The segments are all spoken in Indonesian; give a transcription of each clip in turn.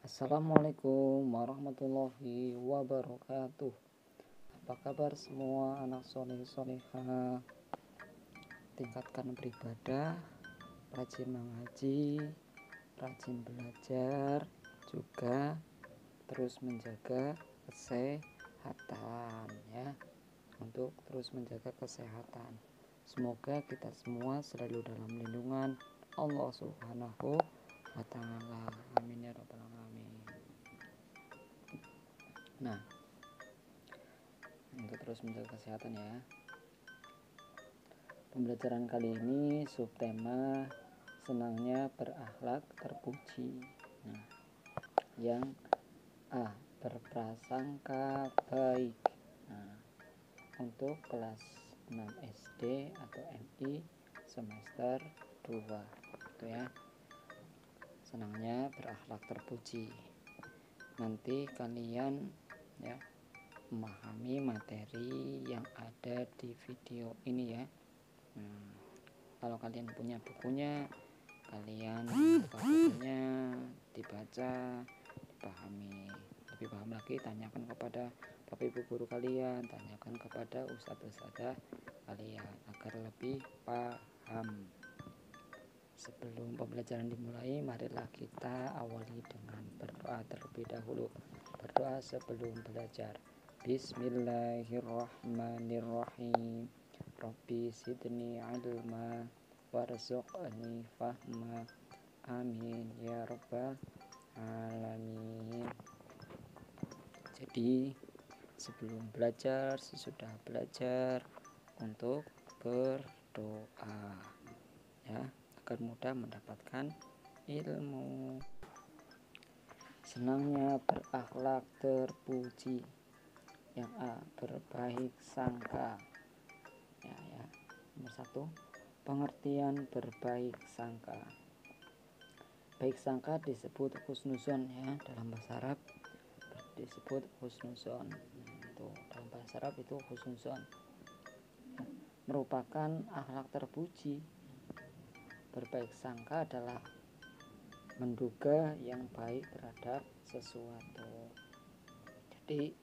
Assalamualaikum warahmatullahi wabarakatuh. Apa kabar semua anak soleh solehah? Tingkatkan beribadah, rajin mengaji, rajin belajar, juga terus menjaga kesehatan ya. Untuk terus menjaga kesehatan. Semoga kita semua selalu dalam lindungan Allah Subhanahu wa ta'ala. Amin ya rabbal alamin. Nah, untuk terus menjaga kesehatan ya. Pembelajaran kali ini subtema senangnya berakhlak terpuji. Nah, yang A, berprasangka baik. Nah, untuk kelas 6 SD atau MI semester 2 itu ya. Senangnya berakhlak terpuji. Nanti kalian ya memahami materi yang ada di video ini ya. Kalau kalian punya bukunya, kalian buka bukunya, dibaca, dipahami. Lebih paham lagi, tanyakan kepada bapak ibu guru kalian, tanyakan kepada ustadz-ustadzah kalian agar lebih paham. Sebelum pembelajaran dimulai, marilah kita awali dengan berdoa terlebih dahulu. Berdoa sebelum belajar. Bismillahirrahmanirrahim. Rabbi sidni ilma warzuqni fahma. Amin ya rabbal alamin. Jadi sebelum belajar, sesudah belajar, untuk berdoa ya, agar mudah mendapatkan ilmu. Senangnya berakhlak terpuji. Yang A, berbaik sangka. Ya. Nomor 1, pengertian berbaik sangka. Baik sangka disebut husnuzon ya, dalam bahasa Arab disebut husnuzon. Itu dalam bahasa Arab itu husnuzon. Merupakan akhlak terpuji. Berbaik sangka adalah menduga yang baik terhadap sesuatu. Jadi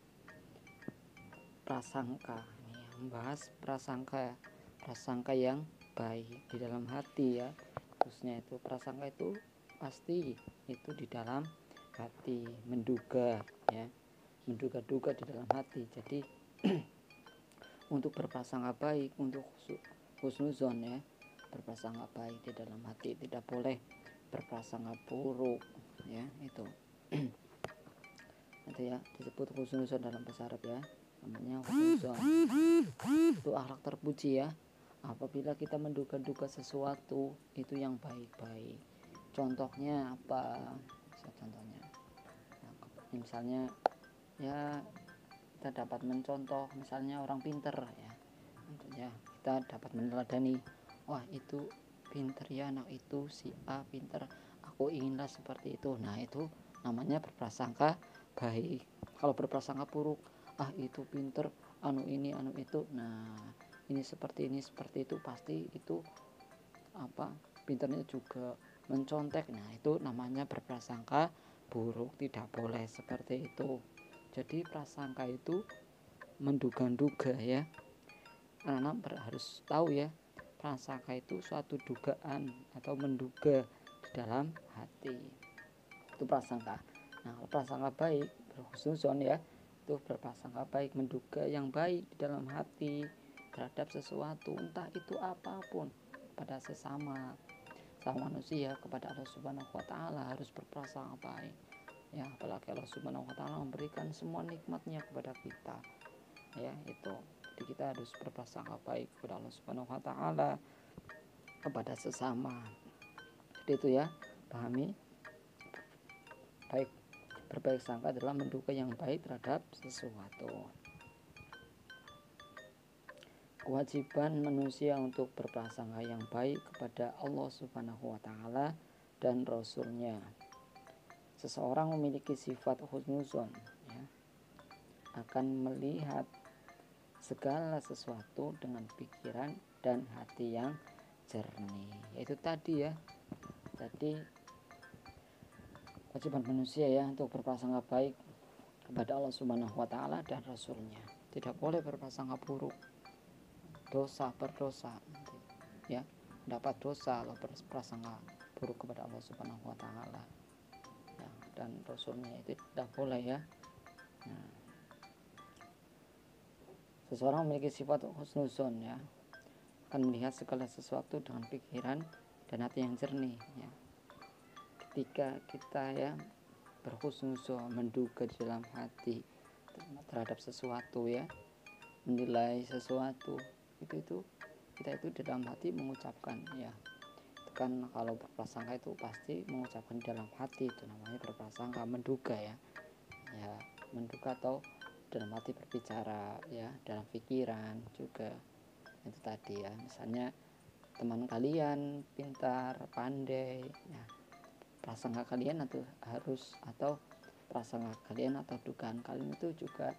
prasangka ini membahas prasangka yang baik di dalam hati ya. Khususnya itu prasangka itu pasti itu di dalam hati, menduga ya, menduga-duga di dalam hati. Jadi untuk berprasangka baik, untuk husnuzon ya, berprasangka baik di dalam hati, tidak boleh berprasangka buruk ya, itu itu ya, disebut husnuzon dalam bahasa Arab ya, namanya husnuzon. Itu akhlak terpuji ya, apabila kita menduga-duga sesuatu itu yang baik-baik. Contohnya apa? Contohnya misalnya ya, kita dapat mencontoh misalnya orang pinter ya, tentunya kita dapat meneladani, wah itu pinter ya anak itu, si A pinter, aku inginlah seperti itu. Nah itu namanya berprasangka baik. Kalau berprasangka buruk, itu pinter, anu ini anu itu, nah ini seperti itu, pasti itu apa, pinternya juga mencontek. Nah itu namanya berprasangka buruk, tidak boleh seperti itu. Jadi prasangka itu menduga-duga ya, anak harus tahu ya, prasangka itu suatu dugaan atau menduga di dalam hati, itu prasangka. Nah prasangka baik, berhusnuzon ya, itu berprasangka baik, menduga yang baik di dalam hati terhadap sesuatu, entah itu apapun, pada sesama manusia, kepada Allah Subhanahu wa ta'ala harus berprasangka baik ya, apalagi Allah Subhanahu wa ta'ala memberikan semua nikmatnya kepada kita ya, itu. Jadi kita harus berprasangka baik kepada Allah Subhanahu wa ta'ala, kepada sesama. Jadi itu ya, pahami, baik, berbaik sangka adalah menduga yang baik terhadap sesuatu. Kewajiban manusia untuk berprasangka yang baik kepada Allah Subhanahu wa ta'ala dan Rasulnya. Seseorang memiliki sifat husnuzon ya, akan melihat segala sesuatu dengan pikiran dan hati yang jernih. Itu tadi ya. Jadi Kewajiban manusia ya untuk berprasangka baik kepada Allah Subhanahu wa taala dan Rasulnya. Tidak boleh berprasangka buruk, berdosa ya, dapat dosa kalau berprasangka buruk kepada Allah Subhanahu wa taala ya, dan Rasulnya, itu tidak boleh ya. Nah, seseorang memiliki sifat husnuzon ya, akan melihat segala sesuatu dengan pikiran dan hati yang jernih ya. Ketika kita ya berhusnuzon, menduga di dalam hati terhadap sesuatu ya, menilai sesuatu, itu kita itu di dalam hati mengucapkan ya. Itu kan kalau berprasangka itu pasti mengucapkan di dalam hati, itu namanya berprasangka, menduga ya. Ya, menduga atau dalam hati berbicara ya, dalam pikiran juga. Itu tadi ya, misalnya teman kalian pintar, pandai ya, prasangka kalian atau prasangka kalian atau dugaan kalian itu juga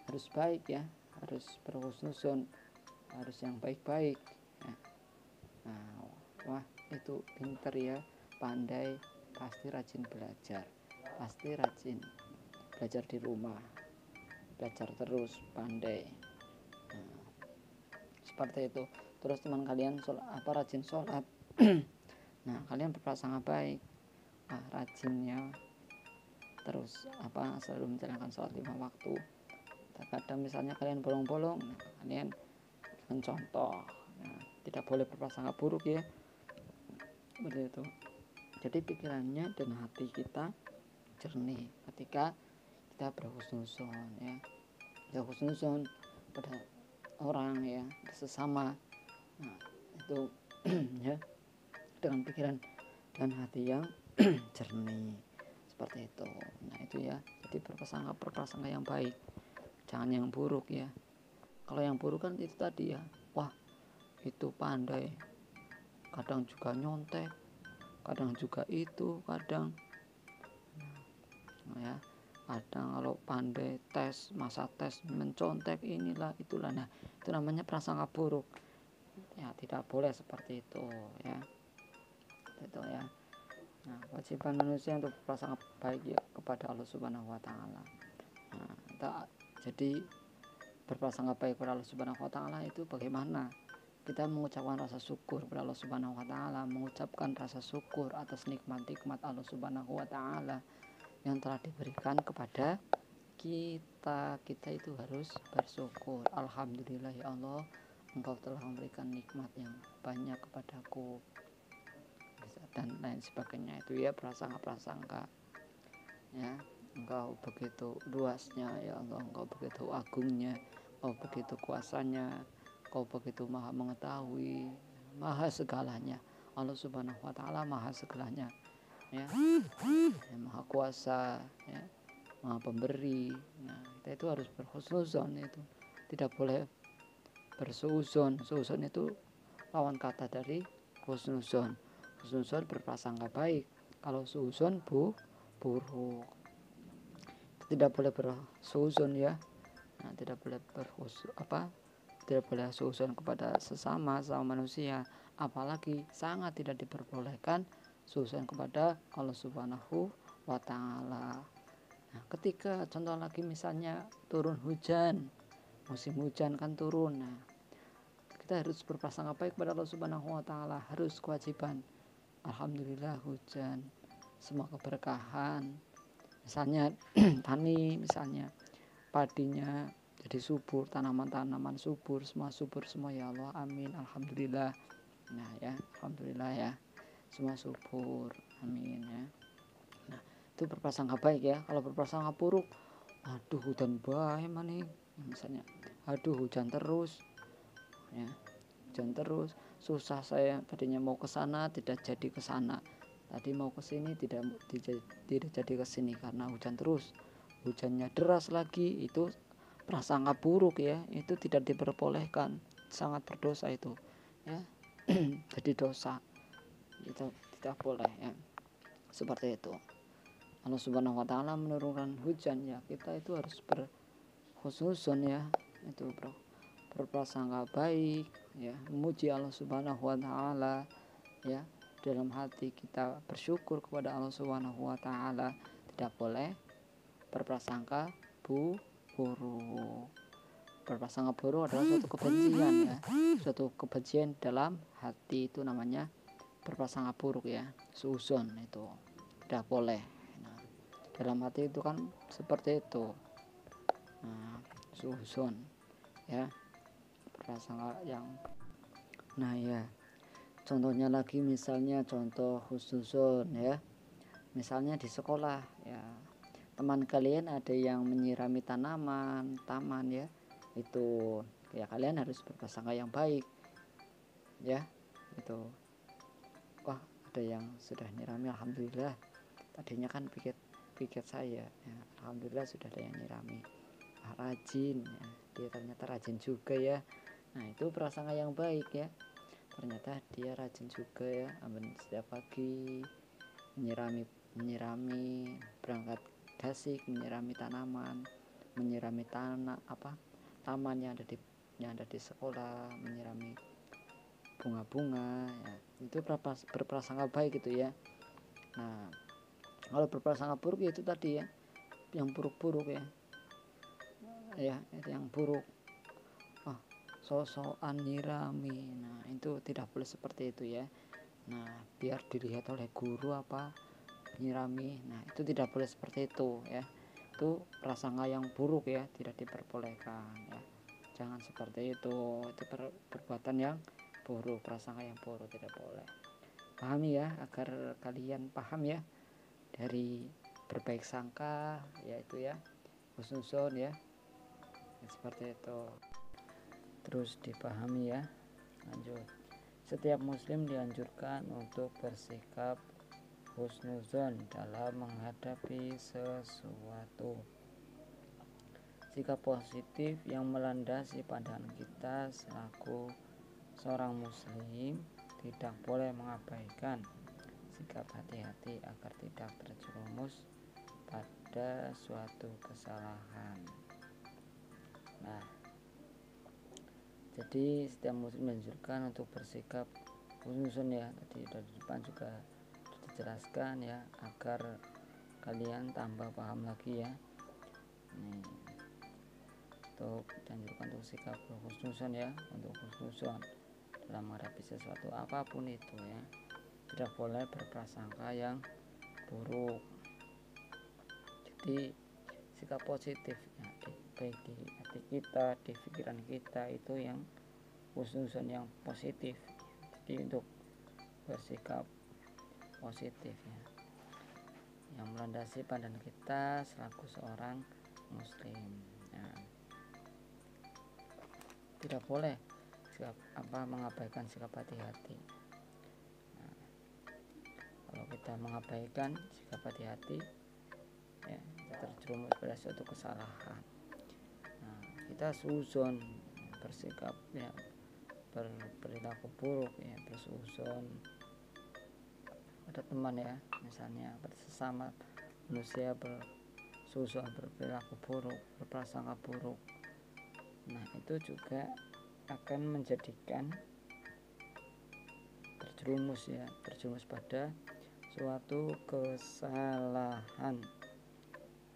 harus baik ya, harus berhusnuzon, harus yang baik-baik ya. Nah, wah itu pintar ya, pandai, pasti rajin belajar, pasti rajin belajar di rumah, belajar terus, pandai. Nah, seperti itu. Terus teman kalian rajin sholat nah kalian berprasangka baik, rajinnya terus selalu menjalankan sholat 5 waktu. Kadang misalnya kalian bolong-bolong, kalian mencontoh. Nah, tidak boleh berprasangka buruk ya, seperti itu. Jadi pikirannya dan hati kita jernih ketika kita berhusnuzon ya, berhusnuzon pada orang ya, sesama. Nah itu ya, dengan pikiran dan hati yang jernih, seperti itu. Nah itu ya, jadi berprasangka yang baik, jangan yang buruk ya. Kalau yang buruk kan itu tadi ya, wah itu pandai, kadang juga nyontek, kadang juga itu, kadang ya, kadang kalau pandai masa tes mencontek inilah itulah. Nah itu namanya prasangka buruk ya, tidak boleh seperti itu ya, itu ya. Nah, kewajiban manusia untuk berprasangka baik ya kepada Allah Subhanahu wa taala. Nah, jadi berprasangka baik kepada Allah Subhanahu wa taala itu bagaimana? Kita mengucapkan rasa syukur kepada Allah Subhanahu wa taala, mengucapkan rasa syukur atas nikmat-nikmat Allah Subhanahu wa taala yang telah diberikan kepada kita. Kita itu harus bersyukur. Alhamdulillah ya Allah, Engkau telah memberikan nikmat yang banyak kepadaku, dan lain sebagainya. Itu ya prasangka ya. Engkau begitu luasnya ya Allah, Engkau begitu agungnya, Engkau begitu kuasanya, Engkau begitu maha mengetahui, maha segalanya. Allah Subhanahu wa taala maha segalanya ya, maha kuasa ya, maha pemberi. Nah kita itu harus berhusnuzon, itu tidak boleh bersuuzon. Suuzon itu lawan kata dari husnuzon. Husnuzon berprasangka baik, kalau suuzon buruk. Tidak boleh bersuuzon ya. Nah, tidak boleh tidak boleh suuzon kepada sesama manusia, apalagi sangat tidak diperbolehkan suuzon kepada Allah Subhanahu wa taala. Nah, ketika contoh lagi misalnya turun hujan, musim hujan kan turun. Nah, kita harus berprasangka baik kepada Allah Subhanahu wa taala, harus kewajiban. Alhamdulillah hujan, semua keberkahan. Misalnya tani, misalnya padinya jadi subur, tanaman-tanaman subur semua ya Allah, amin, alhamdulillah. Nah ya, alhamdulillah ya, semua subur, amin ya. Nah itu berprasangka baik ya. Kalau berprasangka buruk, aduh hujan bae maning, misalnya aduh hujan terus ya, hujan terus, susah saya tadinya mau ke sana tidak jadi ke sana, tadi mau ke sini tidak jadi ke sini karena hujan terus, hujannya deras lagi. Itu prasangka buruk ya, itu tidak diperbolehkan, sangat berdosa itu ya. Jadi dosa, itu tidak boleh ya, seperti itu. Allah Subhanahu wa taala menurunkan hujan ya, kita itu harus berhusnuzon ya, itu berprasangka baik ya, memuji Allah Subhanahu wa taala ya, dalam hati kita bersyukur kepada Allah Subhanahu wa taala, tidak boleh berprasangka buruk. Berprasangka buruk adalah suatu kebencian ya. Suatu kebencian dalam hati itu namanya berprasangka buruk ya. Suuzon itu tidak boleh. Nah, dalam hati itu kan seperti itu. Nah, suuzon ya. Berprasangka yang ya. Contohnya lagi misalnya contoh husnuzon ya. Misalnya di sekolah ya, teman kalian ada yang menyirami taman ya. Itu ya kalian harus berprasangka yang baik ya. Itu wah, ada yang sudah nyirami, alhamdulillah. Tadinya kan pikir saya ya, alhamdulillah sudah ada yang nyirami. Rajin ya. Dia ternyata rajin juga ya. Nah, itu prasangka yang baik ya. Ternyata dia rajin juga ya, setiap pagi menyirami berangkat dasik, menyirami tanaman, menyirami taman yang ada di sekolah, menyirami bunga-bunga ya. Itu berprasangka baik gitu ya. Nah, kalau berprasangka buruk itu tadi ya, yang buruk-buruk ya. Ya, itu yang buruk. Sosokan nyirami. Nah, itu tidak boleh seperti itu ya. Nah, biar dilihat oleh guru nyirami. Nah, itu tidak boleh seperti itu ya. Itu prasangka yang buruk ya, tidak diperbolehkan ya. Jangan seperti itu. Itu perbuatan yang buruk, prasangka yang buruk, tidak boleh. Pahami ya, agar kalian paham ya dari berbaik sangka, yaitu ya husnuzon ya. Seperti itu. Terus dipahami ya. Lanjut. Setiap muslim dianjurkan untuk bersikap husnuzon dalam menghadapi sesuatu. Sikap positif yang melandasi pandangan kita selaku seorang muslim tidak boleh mengabaikan sikap hati-hati agar tidak terjerumus pada suatu kesalahan. Nah, jadi setiap muslim dianjurkan untuk bersikap husnuzon ya. Tadi dari depan juga sudah dijelaskan ya, agar kalian tambah paham lagi ya. Untuk dianjurkan untuk sikap husnuzon ya, untuk husnuzon dalam menghadapi sesuatu apapun itu ya. Tidak boleh berprasangka yang buruk. Jadi sikap positif ya, baik di hati kita, di pikiran kita, itu yang husnuzon yang positif. Jadi untuk bersikap positif ya, yang melandasi pandangan kita selaku seorang muslim ya. Tidak boleh mengabaikan sikap hati-hati. Nah, kalau kita mengabaikan sikap hati-hati ya, kita terjerumus pada suatu kesalahan. Nah, kita suuzon, bersikap ya, berperilaku buruk ya, bersuuzon pada teman ya, misalnya bersama manusia bersuuzon, berperilaku buruk, berprasangka buruk. Nah, itu juga akan menjadikan terjerumus pada suatu kesalahan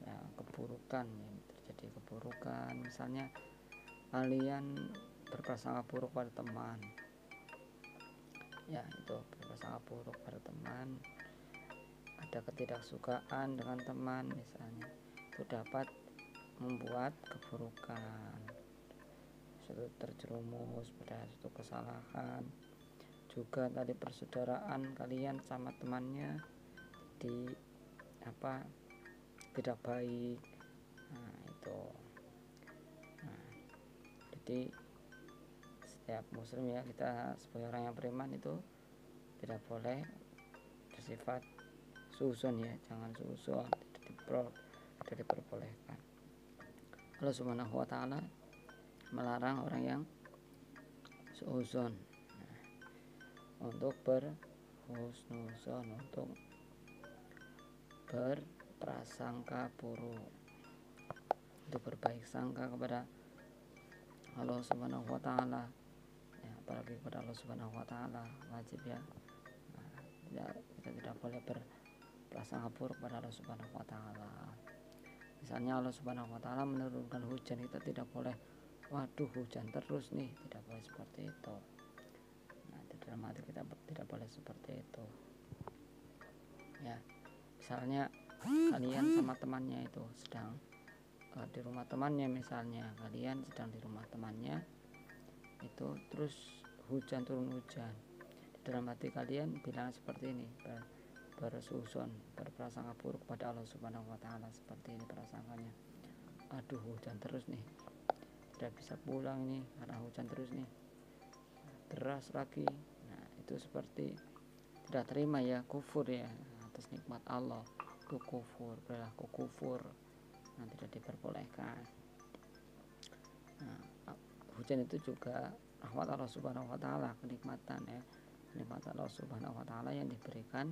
ya, keburukan ya, terjadi keburukan. Misalnya kalian berprasangka buruk pada teman ya, itu berprasangka buruk pada teman, ada ketidaksukaan dengan teman misalnya, itu dapat membuat keburukan, suatu terjerumus pada suatu kesalahan. Juga tadi persaudaraan kalian sama temannya tidak baik. Nah, itu. Nah, jadi setiap muslim ya, kita sebagai orang yang beriman itu tidak boleh bersifat suuzon ya, jangan suuzon, tidak diperbolehkan. Allah Subhanahu wa taala melarang orang yang suuzon untuk berhusnuzon, untuk berprasangka buruk, untuk berbaik sangka kepada Allah Subhanahu wa taala ya, apalagi kepada Allah Subhanahu wa taala wajib ya. Nah, kita tidak boleh berprasangka buruk pada Allah Subhanahu wa taala. Misalnya Allah Subhanahu wa taala menurunkan hujan, kita tidak boleh waduh hujan terus nih, tidak boleh seperti itu. Nah, di dalam hati kita tidak boleh seperti itu. Ya, misalnya kalian sama temannya itu sedang di rumah temannya, misalnya kalian sedang di rumah temannya itu, terus turun hujan, di dalam hati kalian bilang seperti ini, bersusun, berprasangka buruk pada Allah Subhanahu wa taala, seperti ini prasangkanya, aduh hujan terus nih, tidak bisa pulang ini karena hujan terus nih, deras lagi. Nah, itu seperti tidak terima ya, kufur ya atas nikmat Allah, itu kufur, perilaku kufur. Nah, tidak diperbolehkan. Nah, hujan itu juga rahmat Allah Subhanahu wa taala, kenikmatan ya, kenikmatan Allah Subhanahu wa taala yang diberikan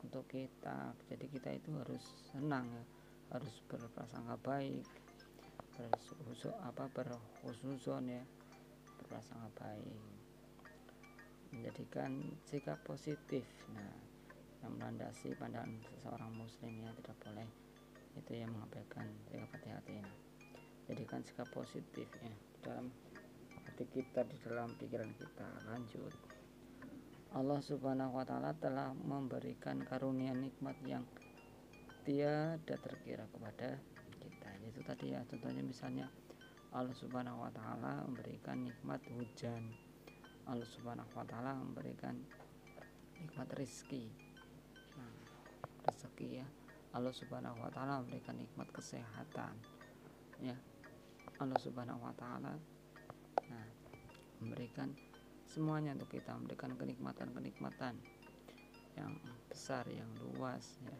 untuk kita. Jadi kita itu harus senang ya, harus berprasangka baik, berhusnuzon ya, berprasangka baik, menjadikan sikap positif. Nah, yang melandasi pandangan seseorang muslim ya, tidak boleh itu yang mengabaikan sikap hati-hati. Nah, jadikan sikap positif ya dalam hati kita, di dalam pikiran kita. Lanjut, Allah Subhanahu wa taala telah memberikan karunia nikmat yang tiada terkira kepada kita. Itu tadi ya, contohnya misalnya Allah Subhanahu wa taala memberikan nikmat hujan, Allah Subhanahu wa taala memberikan nikmat rezeki. Nah, rezeki ya, Allah Subhanahu wa taala memberikan nikmat kesehatan ya, Allah Subhanahu wa taala nah memberikan semuanya untuk kita, memberikan kenikmatan yang besar, yang luas ya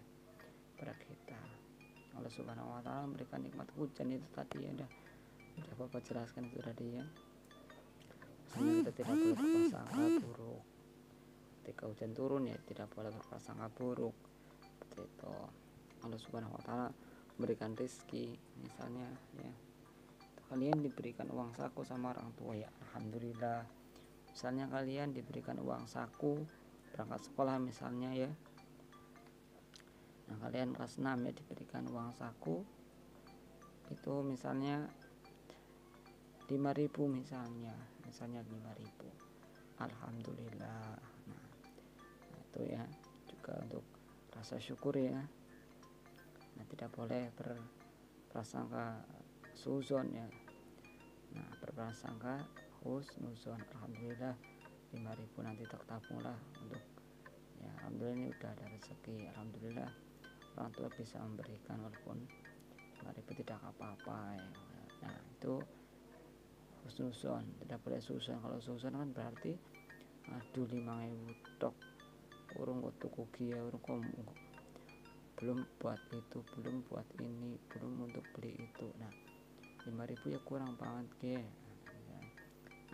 pada kita. Allah Subhanahu wa taala memberikan nikmat hujan itu tadi ya, udah Bapak jelaskan itu tadi ya. Misalnya kita tidak boleh berprasangka buruk ketika hujan turun ya, tidak boleh berprasangka buruk seperti itu. Allah Subhanahu wa taala memberikan rezeki, misalnya ya, kalian diberikan uang saku sama orang tua ya, alhamdulillah. Misalnya kalian diberikan uang saku berangkat sekolah misalnya ya, nah kalian kelas 6 ya, diberikan uang saku itu misalnya 5.000 misalnya 5.000, alhamdulillah. Nah, itu ya juga untuk rasa syukur ya. Nah, tidak boleh berprasangka suzon ya. Nah, berprasangka husnuzon, alhamdulillah 5.000 nanti tertabunglah untuk ya, alhamdulillah ini udah ada rezeki, alhamdulillah orang tua bisa memberikan walaupun 5.000 tidak apa-apa ya. Nah, itu husnuzon, tidak boleh suzon. Kalau suzon kan berarti aduh 5.000 tok urung tuku ya, urung belum buat itu, belum buat ini, belum untuk beli itu. Nah, 5.000 ya kurang banget ya,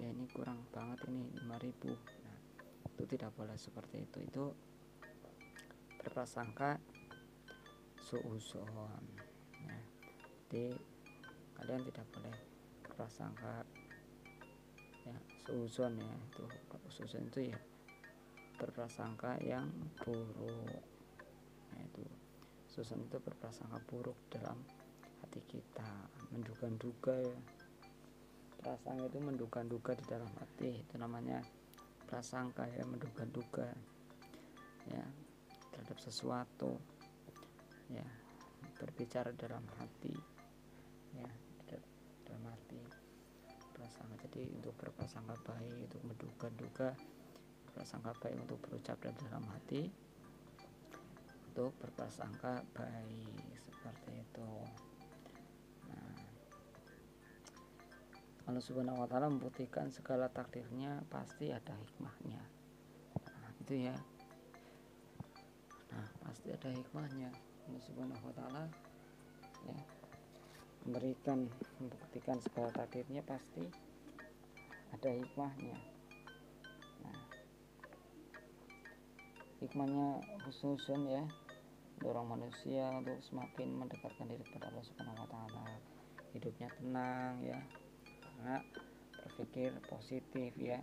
ini kurang banget ini 5.000. Nah, itu tidak boleh seperti itu berprasangka suuzon ya. Jadi kalian tidak boleh berprasangka ya suuzon ya, itu suuzon itu ya berprasangka yang buruk. Nah, itu suuzon itu berprasangka buruk dalam hati kita, menduga-duga ya, prasangka itu menduga-duga di dalam hati, itu namanya prasangka ya, menduga-duga ya terhadap sesuatu ya, berbicara dalam hati ya, dalam hati prasangka. Jadi untuk berprasangka baik, untuk menduga-duga, prasangka baik untuk berucap dari dalam hati, untuk berprasangka baik seperti itu. Nah, Allah Subhanahu wa taala membuktikan segala takdirnya pasti ada hikmahnya. Nah, itu ya. Nah, pasti ada hikmahnya. Allah Subhanahu wa taala ya membuktikan segala takdirnya pasti ada hikmahnya. Nah, hikmahnya husnuzon ya, dorong manusia untuk semakin mendekatkan diri kepada Allah Subhanahu wa taala, hidupnya tenang ya, karena berpikir positif ya,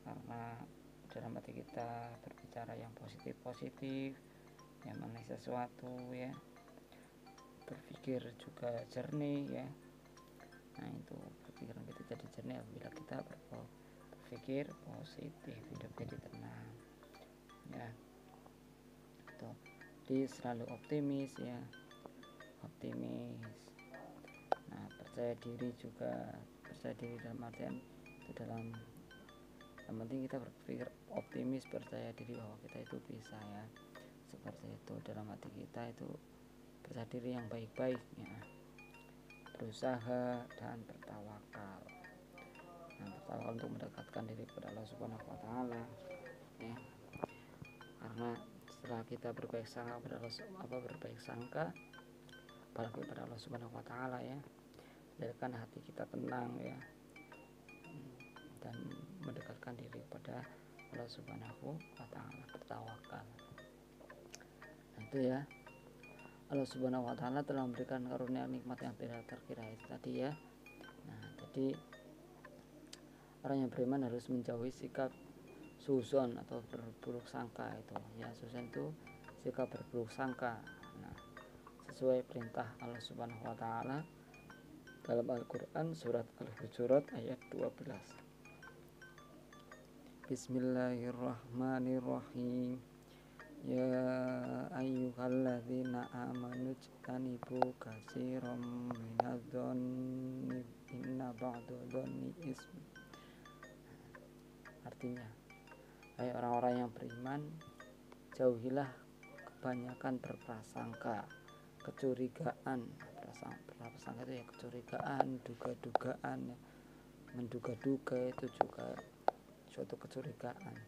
karena dalam hati kita berbicara yang positif, yang mengenai sesuatu ya, berpikir juga jernih ya. Nah itu pikiran kita jadi jernih apabila kita berpikir positif, hidup jadi tenang ya. Itu jadi selalu optimis ya, optimis. Nah percaya diri juga, percaya diri dalam artian itu dalam yang penting kita berpikir optimis, percaya diri bahwa kita itu bisa ya, seperti itu. Dalam hati kita itu percaya diri yang baik-baik ya, berusaha dan bertawakal. Nah, bertawakal untuk mendekatkan diri kepada Allah Subhanahu wa taala ya. Karena setelah kita berbaik sangka kepada Allah, apalagi kepada Allah Subhanahu wa taala ya, jadikan hati kita tenang ya, dan mendekatkan diri kepada Allah Subhanahu wa taala, bertawakal. Nah itu ya, Allah Subhanahu wa taala telah memberikan karunia nikmat yang tidak terkira itu tadi ya. Nah, jadi orang yang beriman harus menjauhi sikap suzon atau berburuk sangka itu ya. Suzon itu sikap berburuk sangka. Nah, sesuai perintah Allah Subhanahu wa taala dalam Al-Qur'an surat Al-Hujurat ayat 12. Bismillahirrahmanirrahim. Ya ayyuhalladzina amanu jtanibu katsiran minadh-dhonni inna ba'dadh-dhonni ism. Artinya, hai orang-orang yang beriman, jauhilah kebanyakan berprasangka, kecurigaan. Prasangka itu ya kecurigaan, duga-dugaan ya. Menduga-duga itu juga suatu kecurigaan,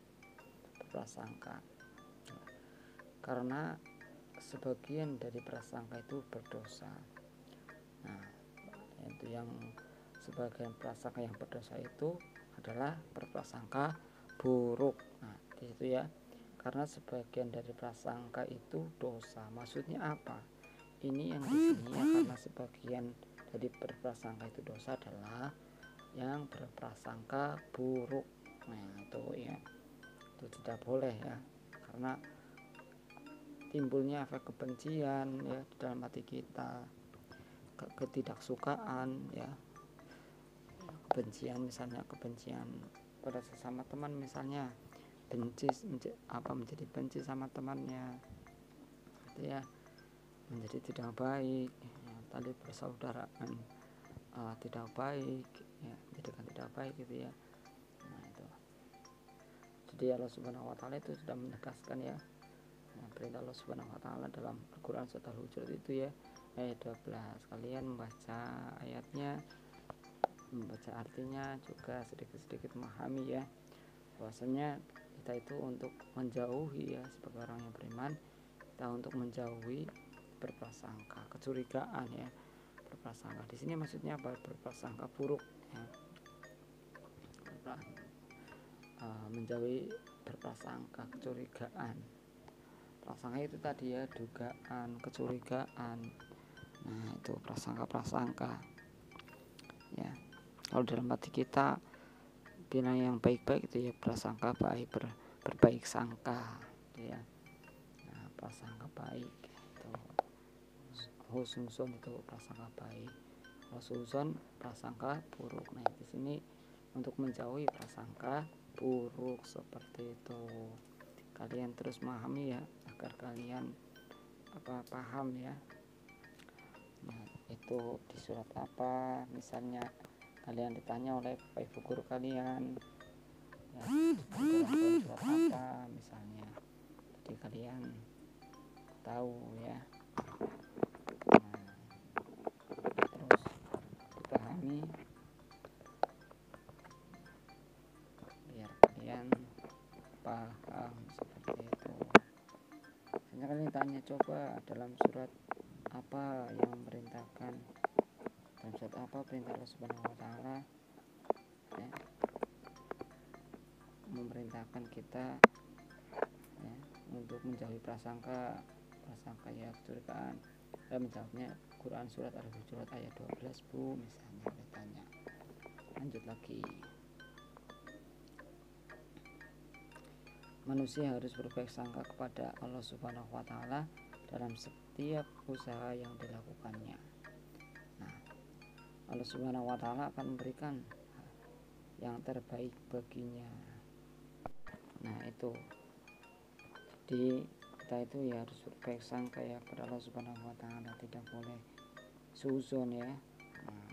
berprasangka. Karena sebagian dari prasangka itu berdosa. Nah, itu yang sebagian prasangka yang berdosa itu adalah berprasangka buruk. Nah, di situ ya. Karena sebagian dari prasangka itu dosa. Maksudnya apa? Ini yang di sini ya, karena sebagian dari berprasangka itu dosa adalah yang berprasangka buruk. Nah, itu ya. Itu tidak boleh ya. Karena timbulnya efek kebencian ya di dalam hati kita, ketidaksukaan ya, kebencian, misalnya kebencian pada sesama teman, misalnya menjadi benci sama temannya itu ya, menjadi tidak baik ya, tali persaudaraan tidak baik ya, menjadikan tidak baik gitu ya. Nah itu jadi Allah Subhanahu wa taala itu sudah menegaskan ya, perintah Allah Subhanahu wa taala dalam Al-Qur'an surat Al-Hujurat itu ya ayat 12. Kalian membaca ayatnya, membaca artinya, juga sedikit-sedikit memahami ya, bahwasanya kita itu untuk menjauhi ya, sebagai orang yang beriman kita untuk menjauhi berprasangka, kecurigaan ya, berprasangka. Di sini maksudnya apa? Berprasangka buruk ya. Menjauhi berprasangka, kecurigaan. Prasangka itu tadi ya, dugaan, kecurigaan. Nah itu prasangka ya. Kalau dalam hati kita bilang yang baik-baik itu ya prasangka baik, berbaik sangka ya. Nah prasangka baik itu husnuzon, itu prasangka baik. Husnuzon prasangka buruk. Nah di sini untuk menjauhi prasangka buruk seperti itu. Kalian terus memahami ya, agar kalian paham ya. Nah, itu di surat apa, misalnya kalian ditanya oleh bapak ibu guru kalian ya, dalam surat apa misalnya, jadi kalian tahu ya. Nah, terus dipahami biar kalian paham seperti itu. Misalnya kalian tanya, coba dalam surat apa yang memerintahkan, dalam surat apa perintah Allah Subhanahu wa taala ya, memerintahkan kita ya, untuk menjauhi prasangka ya, kecurigaan. Dan menjawabnya Quran surat Al-Hujurat ayat 12 Bu, misalnya ditanya. Lanjut lagi. manusia harus berbaik sangka kepada Allah Subhanahu wa taala dalam setiap usaha yang dilakukannya. Nah, Allah Subhanahu wa taala akan memberikan yang terbaik baginya. Nah, itu. Jadi kita itu ya harus berbaik sangka ya kepada Allah Subhanahu wa taala, tidak boleh suzon ya. Nah,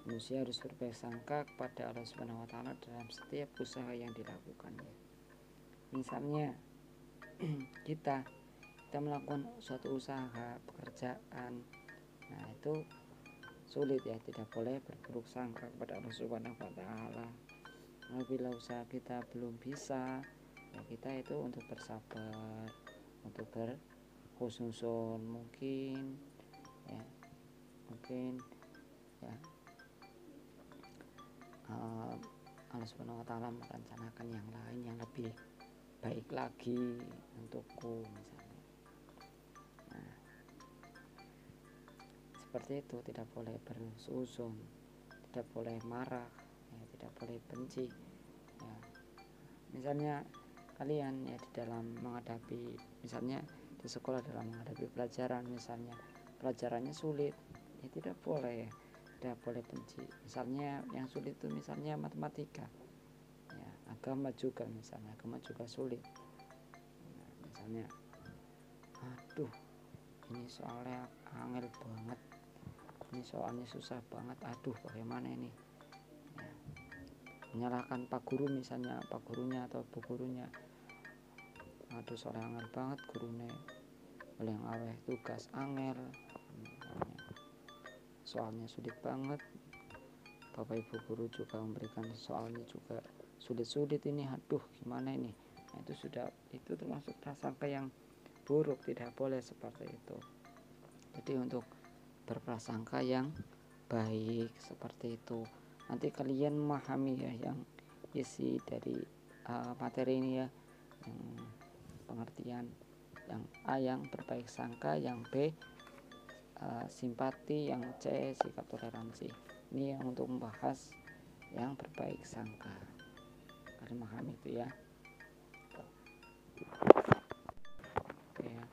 manusia harus berbaik sangka kepada Allah Subhanahu wa taala dalam setiap usaha yang dilakukannya. Misalnya kita melakukan suatu usaha pekerjaan, nah itu sulit ya, tidak boleh berburuk sangka kepada Allah Subhanahu wa taala. Apabila usaha kita belum bisa, ya kita itu untuk bersabar, untuk berhusnuzon mungkin ya, Allah Subhanahu wa taala merencanakan yang lain yang lebih baik lagi untukku misalnya. Nah, seperti itu, tidak boleh bersuuzon, tidak boleh marah ya, tidak boleh benci ya. Misalnya kalian ya di dalam menghadapi, misalnya di sekolah dalam menghadapi pelajaran, misalnya pelajarannya sulit ya, tidak boleh ya, tidak boleh benci. Misalnya yang sulit itu misalnya matematika ya, agama juga misalnya, agama juga sulit. Nah, misalnya aduh ini soalnya angel banget, ini soalnya susah banget, aduh bagaimana ini ya, menyalahkan pak guru misalnya, pak gurunya atau bu gurunya, aduh soalnya angel banget gurunya, oleh yang aweh tugas angel, soalnya sulit banget, bapak ibu guru juga memberikan soalnya juga sulit-sulit ini, aduh gimana ini. Nah, itu termasuk prasangka yang buruk, tidak boleh seperti itu. Jadi untuk berprasangka yang baik seperti itu, nanti kalian memahami ya yang isi dari materi ini ya, yang pengertian yang A yang berbaik sangka, yang B simpati, yang C sikap toleransi. Ini yang untuk membahas yang berbaik sangka. Kalian memahami itu ya. Oke ya.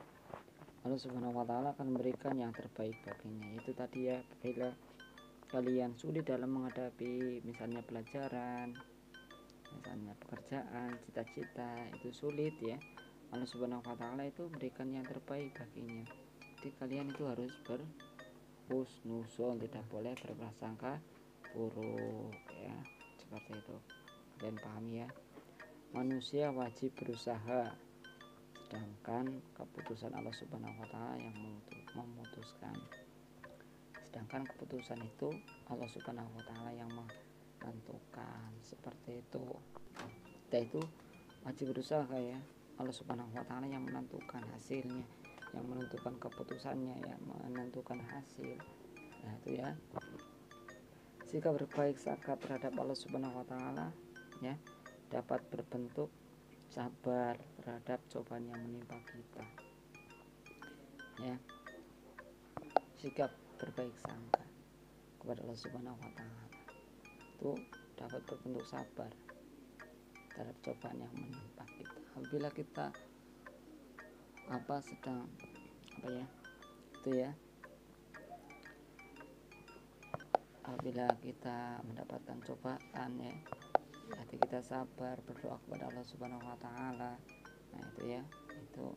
Allah Subhanahu wa taala akan memberikan yang terbaik baginya. Itu tadi ya, bila kalian sulit dalam menghadapi misalnya pelajaran, misalnya pekerjaan, cita-cita itu sulit ya, Allah Subhanahu wa taala itu memberikan yang terbaik baginya. Jadi kalian itu harus berhusnuzon, tidak boleh berprasangka buruk ya, seperti itu. Kalian pahami ya. Manusia wajib berusaha, sedangkan keputusan Allah Subhanahu wa taala yang memutuskan. Sedangkan keputusan itu Allah Subhanahu wa taala yang menentukan, seperti itu. Kita itu wajib berusaha ya, Allah Subhanahu wa taala yang menentukan hasilnya, yang menentukan keputusannya, yang menentukan hasil. Nah itu ya, jika berbaik sangka terhadap Allah Subhanahu wa taala ya, dapat berbentuk sabar terhadap cobaan yang menimpa kita ya. Sikap berbaik sangka kepada Allah Subhanahu wa taala itu dapat berbentuk sabar terhadap cobaan yang menimpa kita. Apabila kita sedang itu ya, apabila kita mendapatkan cobaan ya, hati kita sabar, berdoa kepada Allah Subhanahu wa taala. Nah itu ya, itu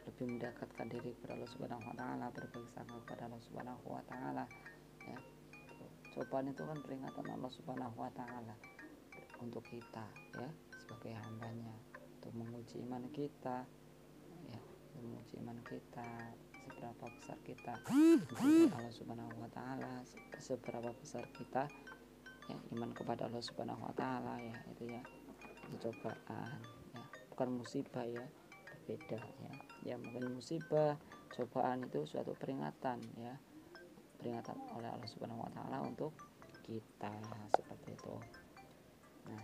lebih mendekatkan diri kepada Allah Subhanahu wa taala, berbaik sangka kepada Allah Subhanahu wa taala ya. Cobaan itu kan peringatan Allah Subhanahu wa taala untuk kita ya, sebagai hambanya, untuk menguji iman kita ya, menguji iman kita, seberapa besar kita mencintai Allah Subhanahu wa taala, seberapa besar kita ya iman kepada Allah Subhanahu wa taala ya. Itu ya, itu cobaan ya, bukan musibah ya, berbeda ya. Ya mungkin musibah, cobaan itu suatu peringatan ya, peringatan oleh Allah Subhanahu wa taala untuk kita, seperti itu. Nah,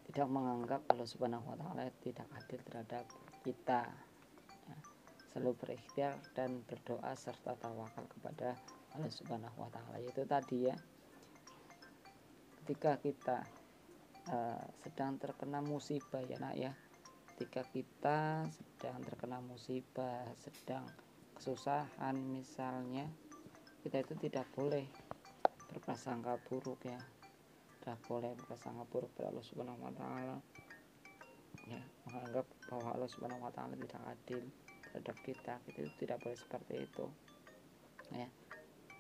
tidak menganggap Allah Subhanahu wa taala tidak adil terhadap kita ya. Selalu berikhtiar dan berdoa serta tawakal kepada Allah Subhanahu wa taala. Itu tadi ya, ketika kita sedang terkena musibah ya nak ya. Ketika kita sedang terkena musibah, sedang kesusahan misalnya, kita itu tidak boleh berprasangka buruk ya, tidak boleh berprasangka buruk pada Allah Subhanahu wa taala ya, menganggap bahwa Allah Subhanahu wa taala tidak adil terhadap kita itu tidak boleh seperti itu ya.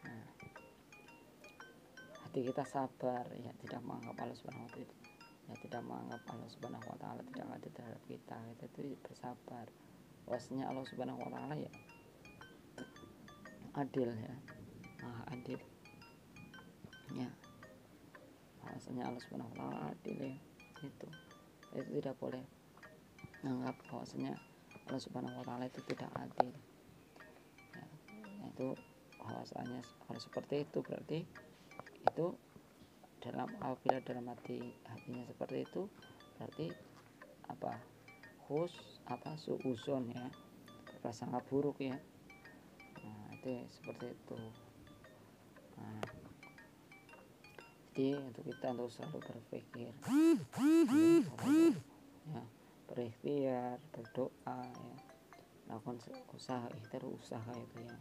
Nah, hati kita sabar ya, tidak menganggap Allah Subhanahu wa taala ya, tidak menganggap Allah Subhanahu wa taala tidak adil terhadap kita itu bersabar. Bahwasanya Allah Subhanahu wa taala ya adil ya, maha adil ya. Bahwasanya Allah Subhanahu wa taala adil ya, itu tidak boleh menganggap bahwasanya Allah Subhanahu wa taala itu tidak adil ya. Itu bahwasanya kalau seperti itu berarti itu apabila dalam hatinya seperti itu berarti suuzon ya, prasangka buruk ya. Nah, itu seperti itu. Nah, jadi untuk kita untuk selalu berpikir ya, berikhtiar, berdoa ya, lakukan usaha itu ya.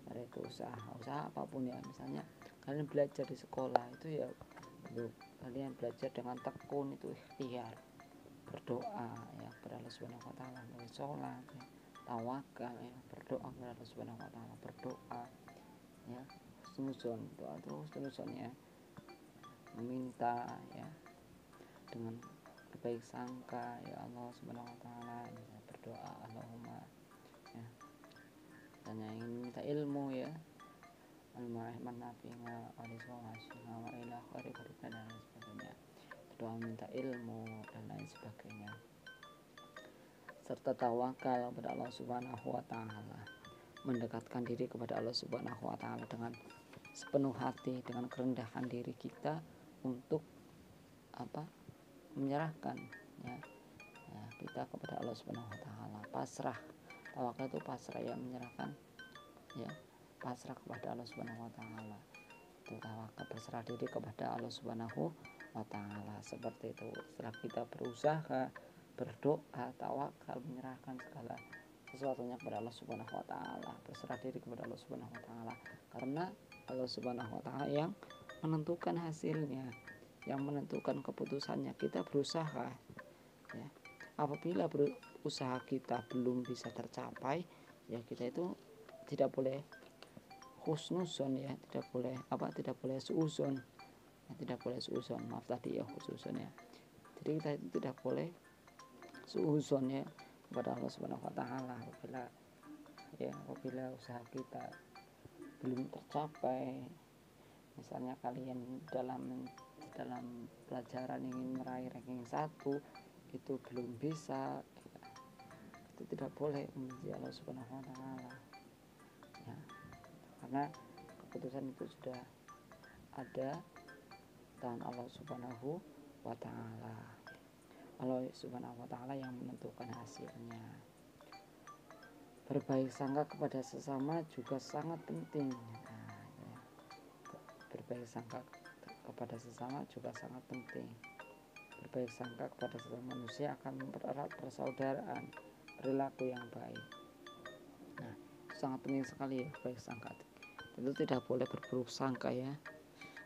Ada itu usaha apapun ya, misalnya kalian belajar di sekolah itu ya, kalian belajar dengan tekun itu ikhtiar, berdoa ya kepada Allah Subhanahu wa taala, melalui sholat ya, tawakal ya, berdoa kepada Allah Subhanahu wa taala, berdoa ya, husnuzon, doa itu husnuzon ya, meminta ya dengan berbaik sangka ya Allah Subhanahu wa taala ya, berdoa Allahumma ya, dan yang ingin minta ilmu ya, al-ma'ahman nafi'na wa ila kharifarikan dan lain sebagainya, doa minta ilmu dan lain sebagainya, serta tawakal kepada Allah Subhanahu wa taala, mendekatkan diri kepada Allah Subhanahu wa taala dengan sepenuh hati, dengan kerendahan diri kita untuk menyerahkan ya, kita kepada Allah Subhanahu wa taala, pasrah. Tawakal itu pasrah ya, menyerahkan ya, pasrah kepada Allah Subhanahu wa taala. Itu tawakal, berserah diri kepada Allah Subhanahu wa taala. Seperti itu. Setelah kita berusaha, berdoa, tawakal, menyerahkan segala sesuatunya kepada Allah Subhanahu wa taala, berserah diri kepada Allah Subhanahu wa taala, karena Allah Subhanahu wa taala yang menentukan hasilnya, yang menentukan keputusannya. Kita berusaha ya. Apabila berusaha kita belum bisa tercapai ya, kita itu tidak boleh husnuzon ya, tidak boleh suuzon ya, tidak boleh suuzon, maaf tadi ya, husnuzon ya. Jadi kita itu tidak boleh suuzon ya kepada Allah Subhanahu wa taala apabila usaha kita belum tercapai. Misalnya kalian dalam pelajaran ingin meraih ranking 1 itu belum bisa ya, itu tidak boleh membenci Allah Subhanahu wa taala ya, karena keputusan itu sudah ada dan Allah Subhanahu wa taala. Allah Subhanahu wa taala yang menentukan hasilnya. Berbaik sangka kepada sesama juga sangat penting. Nah, ya. Berbaik sangka kepada sesama juga sangat penting. Berbaik sangka kepada sesama manusia akan mempererat persaudaraan, perilaku yang baik. Nah, sangat penting sekali ya berbaik sangka. Itu tidak boleh berburuk sangka ya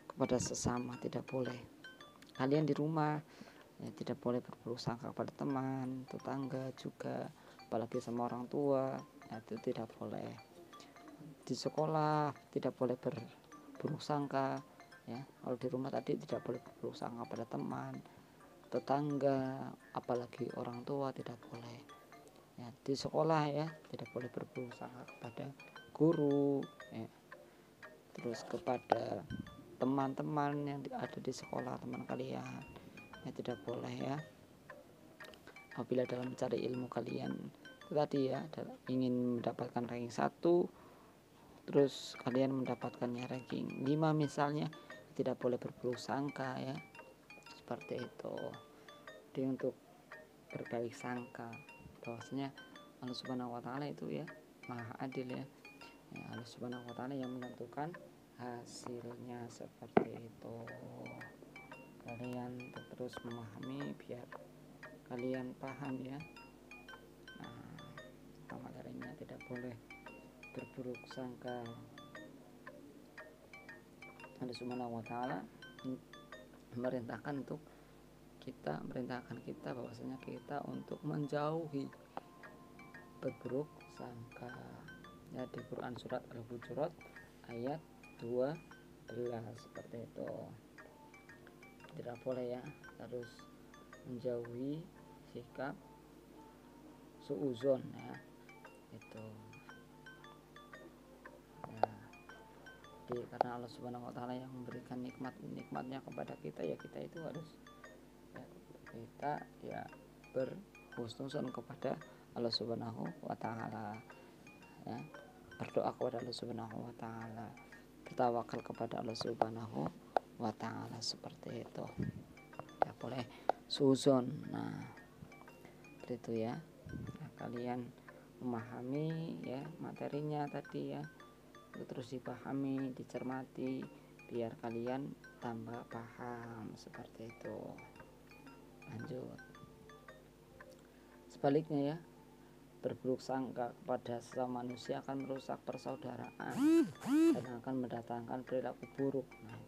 kepada sesama, tidak boleh. Kalian di rumah ya, tidak boleh berburuk sangka kepada teman, tetangga juga, apalagi sama orang tua ya, itu tidak boleh. Di sekolah tidak boleh berburuk sangka ya. Kalau di rumah tadi tidak boleh berburuk sangka pada teman, tetangga, apalagi orang tua tidak boleh ya. Di sekolah ya tidak boleh berburuk sangka kepada guru ya, terus kepada teman-teman yang ada di sekolah, teman kalian ya, tidak boleh ya. Apabila dalam mencari ilmu kalian itu tadi ya, ingin mendapatkan ranking 1 terus kalian mendapatkannya ranking 5 misalnya, tidak boleh berburuk sangka ya, seperti itu. Jadi untuk berbaik sangka bahwasanya Allah Subhanahu wa taala itu ya maha adil ya, Allah Subhanahu wa taala yang menentukan hasilnya, seperti itu. kalian terus memahami, biar kalian paham ya. Nah, materinya tidak boleh berburuk sangka. Allah Subhanahu wa taala merintahkan kita bahwasanya kita untuk menjauhi berburuk sangka ya, di Quran surat Al-Hujurat ayat 12 seperti itu. Tidak boleh ya, harus menjauhi sikap suuzon ya, itu ya. Jadi karena Allah Subhanahu wa taala yang memberikan nikmatnya kepada kita ya, kita itu harus ya, kita ya berhusnuzon kepada Allah Subhanahu wa taala ya, berdoa kepada Allah Subhanahu wa taala, bertawakal kepada Allah Subhanahu wa taala, seperti itu. Ya boleh suzon. Nah, itu ya. Nah, kalian memahami ya materinya tadi ya, terus dipahami, dicermati, biar kalian tambah paham, seperti itu. Lanjut. Sebaliknya ya, berburuk sangka kepada sesama manusia akan merusak persaudaraan dan akan mendatangkan perilaku buruk. Nah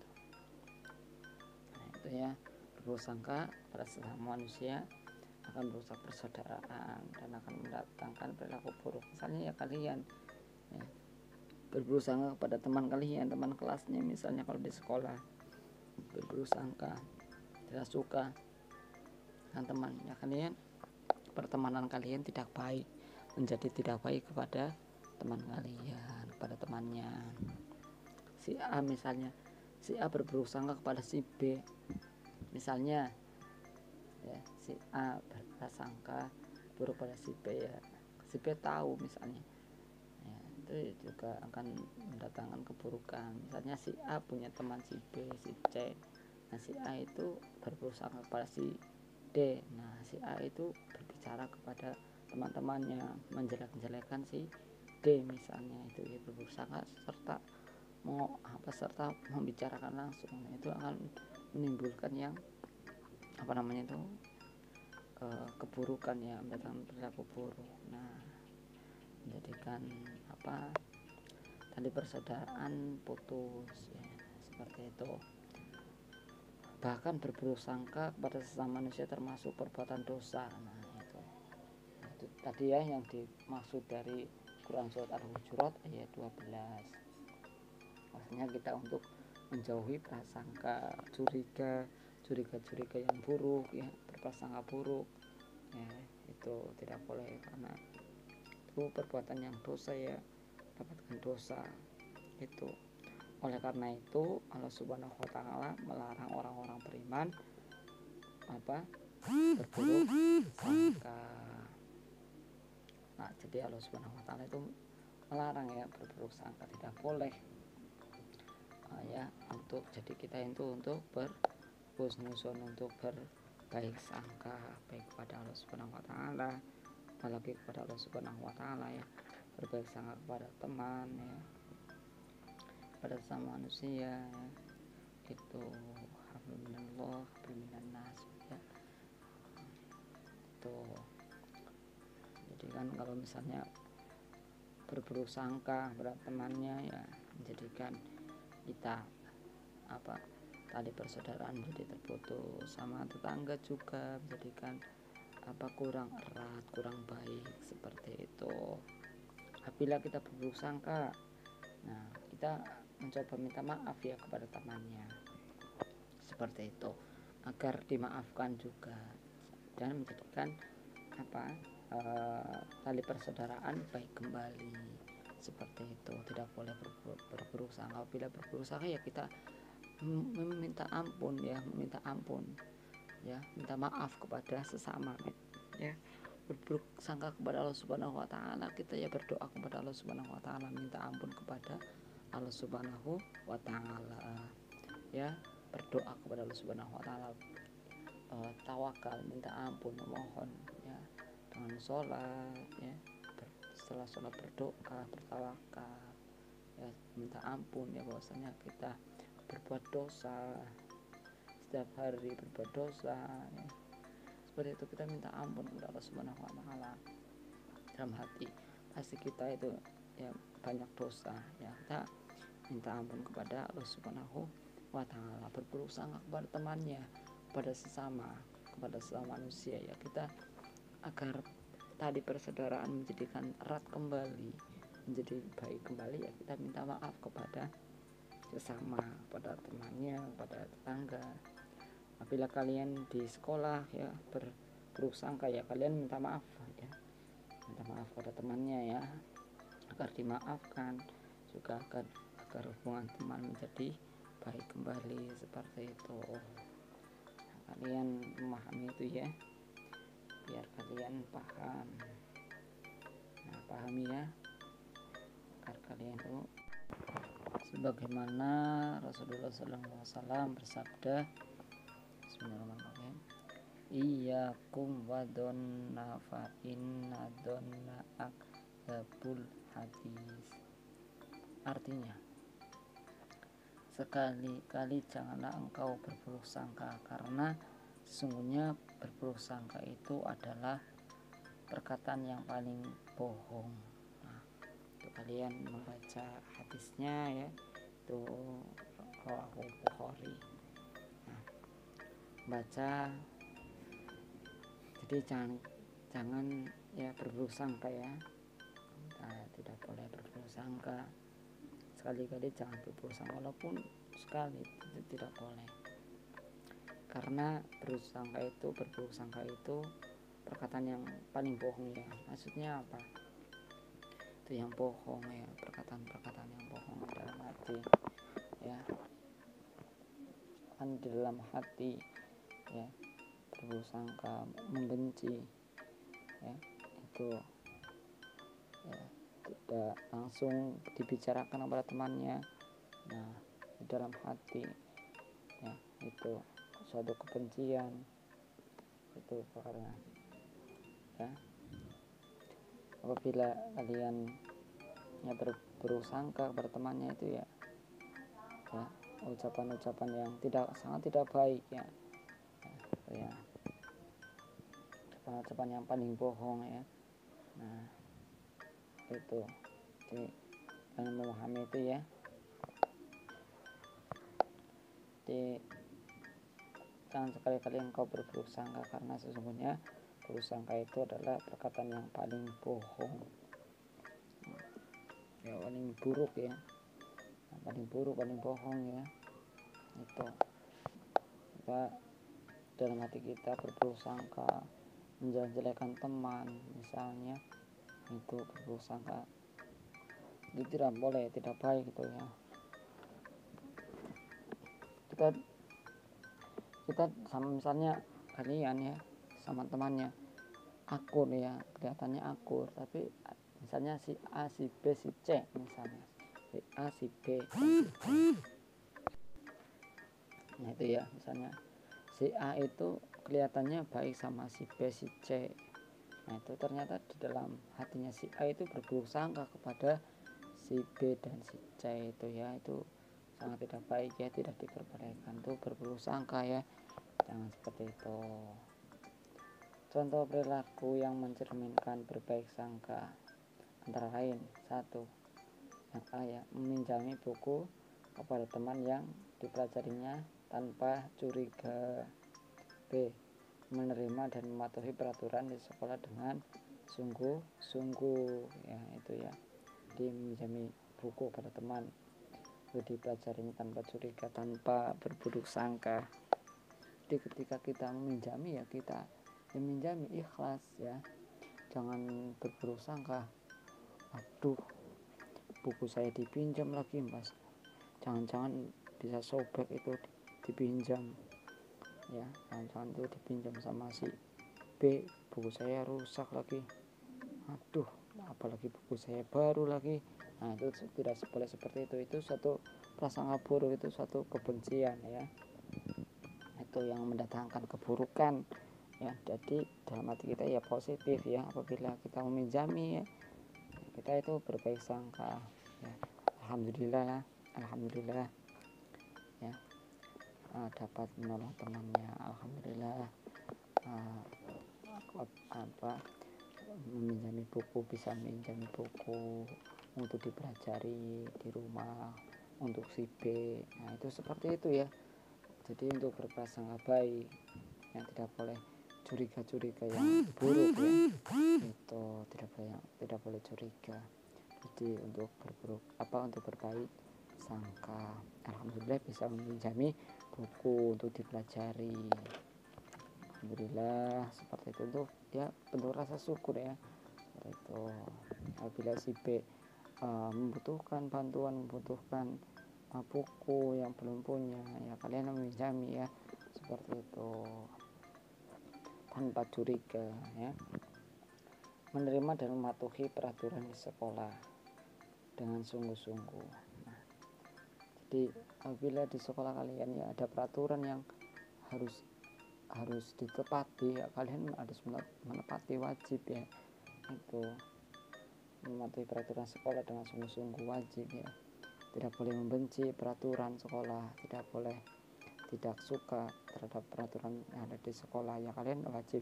itu ya, berburuk sangka pada sesama manusia akan merusak persaudaraan dan akan mendatangkan perilaku buruk. Misalnya ya, kalian ya, berburuk sangka kepada teman kalian, teman kelasnya, misalnya kalau di sekolah berburuk sangka, tidak suka dengan temannya kalian, pertemanan kalian tidak baik, menjadi tidak baik kepada teman kalian, kepada temannya. Si A misalnya, si A berburuk sangka kepada si B, misalnya ya, si A berprasangka buruk pada si B ya, si B tahu misalnya ya, itu juga akan mendatangkan keburukan. Misalnya si A punya teman si B, si C, nah si A itu berburuk sangka kepada si D, nah si A itu berbicara kepada teman-temannya, menjelek-jelekan si D misalnya, itu ya berburuk sangka serta serta membicarakan langsung. Nah, itu akan menimbulkan yang itu keburukan ya, mendatangkan perilaku buruk. Nah, menjadikan tali persaudaraan putus ya, seperti itu. Bahkan berburuk sangka kepada sesama manusia termasuk perbuatan dosa. Nah itu tadi ya yang dimaksud dari Quran surat Al-Hujurat ayat 12. Maksudnya kita untuk menjauhi prasangka, curiga yang buruk ya, berprasangka buruk ya, itu tidak boleh, karena itu perbuatan yang dosa ya, dapatkan dosa itu. Oleh karena itu Allah Subhanahu wa taala melarang orang-orang beriman berburuk sangka. Nah, jadi Allah Subhanahu wa taala itu melarang ya berburuk sangka, tidak boleh ya, untuk jadi kita itu untuk berhusnuzon, untuk berbaik sangka baik kepada Allah Subhanahu wa taala, apalagi kepada Allah Subhanahu wa taala ya, berbaik sangka kepada teman ya, pada sesama manusia ya, itu hablumminallah hablumminannas ya. Itu jadi kan kalau misalnya berburuk sangka pada temannya ya, menjadikan kita tali persaudaraan menjadi terputus, sama tetangga juga menjadikan kurang erat, kurang baik, seperti itu. Apabila kita berburuk sangka, nah kita mencoba minta maaf ya kepada temannya, seperti itu, agar dimaafkan juga dan menjadikan tali persaudaraan baik kembali, seperti itu. Tidak boleh berburuk sangka. Bila berburuk sangka ya kita meminta ampun ya, minta maaf kepada sesama ya. Berburuk sangka kepada Allah Subhanahu wa taala, kita ya berdoa kepada Allah Subhanahu wa taala, minta ampun kepada Allah Subhanahu wa taala ya, berdoa kepada Allah Subhanahu wa taala, tawakal, minta ampun, memohon ya, dengan sholat ya, setelah sholat berdoa, bertawakal ya, minta ampun ya, bahwasanya kita berbuat dosa. setiap hari berbuat dosa ya. Seperti itu kita minta ampun kepada Allah Subhanahu wa taala. Dalam hati pasti kita itu ya banyak dosa ya, kita minta ampun kepada Allah Subhanahu wa taala, berburuk sangka kepada temannya, kepada sesama manusia ya, kita agar tadi persaudaraan menjadikan erat kembali, menjadi baik kembali ya, kita minta maaf kepada sesama, kepada temannya, kepada tetangga. Apabila kalian di sekolah ya berburuk sangka ya, kalian minta maaf ya, minta maaf pada temannya ya, agar dimaafkan juga, agar hubungan teman menjadi baik kembali seperti itu. Nah, kalian memahami itu ya, biar kalian paham. Nah, pahami ya, agar kalian itu sebagaimana Rasulullah SAW bersabda, Bismillahirrahmanirrahim, iyyakum wadonna fa inna donna akdzabul hadis. Artinya, sekali-kali janganlah engkau berburuk sangka, karena sesungguhnya berburuk sangka itu adalah perkataan yang paling bohong. Nah, itu kalian membaca hadisnya ya, itu Rawahu Bukhari. Nah, baca, jadi jangan ya berburuk sangka ya. Nah, tidak boleh berburuk sangka. Sekali-kali jangan berburuk sangka, walaupun sekali itu tidak boleh, karena berburuk sangka itu perkataan yang paling bohong ya. Maksudnya apa? Itu yang bohong ya, perkataan yang bohong dalam hati ya, kan di dalam hati ya, berburuk sangka, membenci ya, itu ya tidak langsung dibicarakan kepada temannya. Nah, di dalam hati ya, itu suatu kebencian, itu karena ya, apabila kalian ya berburuk sangka kepada temannya itu ya, ucapan-ucapan yang sangat tidak baik ya, ucapan-ucapan yang paling bohong ya. Nah, itu jadi kalian memahami itu ya. Jadi jangan sekali-kali engkau berburuk sangka, karena sesungguhnya berburuk sangka itu adalah perkataan yang paling bohong ya, paling buruk ya, paling bohong ya. Itu kita dalam hati kita berburuk sangka, menjelek-jelekan teman misalnya, itu berburuk sangka, itu tidak boleh, tidak baik itu ya. Kita sama, misalnya kalian ya sama temannya akur ya, kelihatannya akur, tapi misalnya si A, si B, si C, misalnya si A, si B, nah itu ya, misalnya si A itu kelihatannya baik sama si B, si C, nah itu ternyata di dalam hatinya si A itu berburuk sangka kepada si B dan si C itu ya, itu sangat tidak baik ya, tidak diperbolehkan tuh berburuk sangka ya, jangan seperti itu. Contoh perilaku yang mencerminkan berbaik sangka antara lain: 1. Yang A ya, meminjami buku kepada teman yang dipelajarinya tanpa curiga. B. Menerima dan mematuhi peraturan di sekolah dengan sungguh-sungguh ya, itu ya, dia meminjami buku pada teman itu dipelajarinya tanpa curiga, tanpa berburuk sangka. Jadi ketika kita meminjami ya, kita meminjami ikhlas ya, jangan berburuk sangka, aduh buku saya dipinjam lagi mas, jangan-jangan bisa sobek itu dipinjam ya, jangan-jangan itu dipinjam sama si B, buku saya rusak lagi, aduh apalagi buku saya baru lagi. Nah, itu tidak boleh seperti itu suatu prasangka buruk, itu suatu kebencian ya, itu yang mendatangkan keburukan ya. Jadi dalam hati kita ya positif ya, apabila kita meminjami ya, kita itu berbaik sangka ya, alhamdulillah ya. dapat menolong temannya. Alhamdulillah, meminjami buku, bisa meminjami buku untuk dipelajari di rumah untuk si B. Nah itu seperti itu ya. Jadi untuk berprasangka baik, yang tidak boleh curiga yang buruk ya, itu tidak boleh curiga. Jadi untuk berbaik sangka. Alhamdulillah bisa meminjami buku untuk dipelajari. Alhamdulillah seperti itu, untuk ya bentuk rasa syukur ya. Seperti itu. Apabila si B membutuhkan bantuan, membutuhkan buku yang belum punya, ya kalian meminjami ya, seperti itu, tanpa curiga ya. Menerima dan mematuhi peraturan di sekolah dengan sungguh-sungguh. Nah, jadi apabila di sekolah kalian ya ada peraturan yang harus ditepati, ya kalian harus menepati, wajib ya, itu mematuhi peraturan sekolah dengan sungguh-sungguh, wajib ya. Tidak boleh membenci peraturan sekolah, tidak boleh tidak suka terhadap peraturan yang ada di sekolah ya. Kalian wajib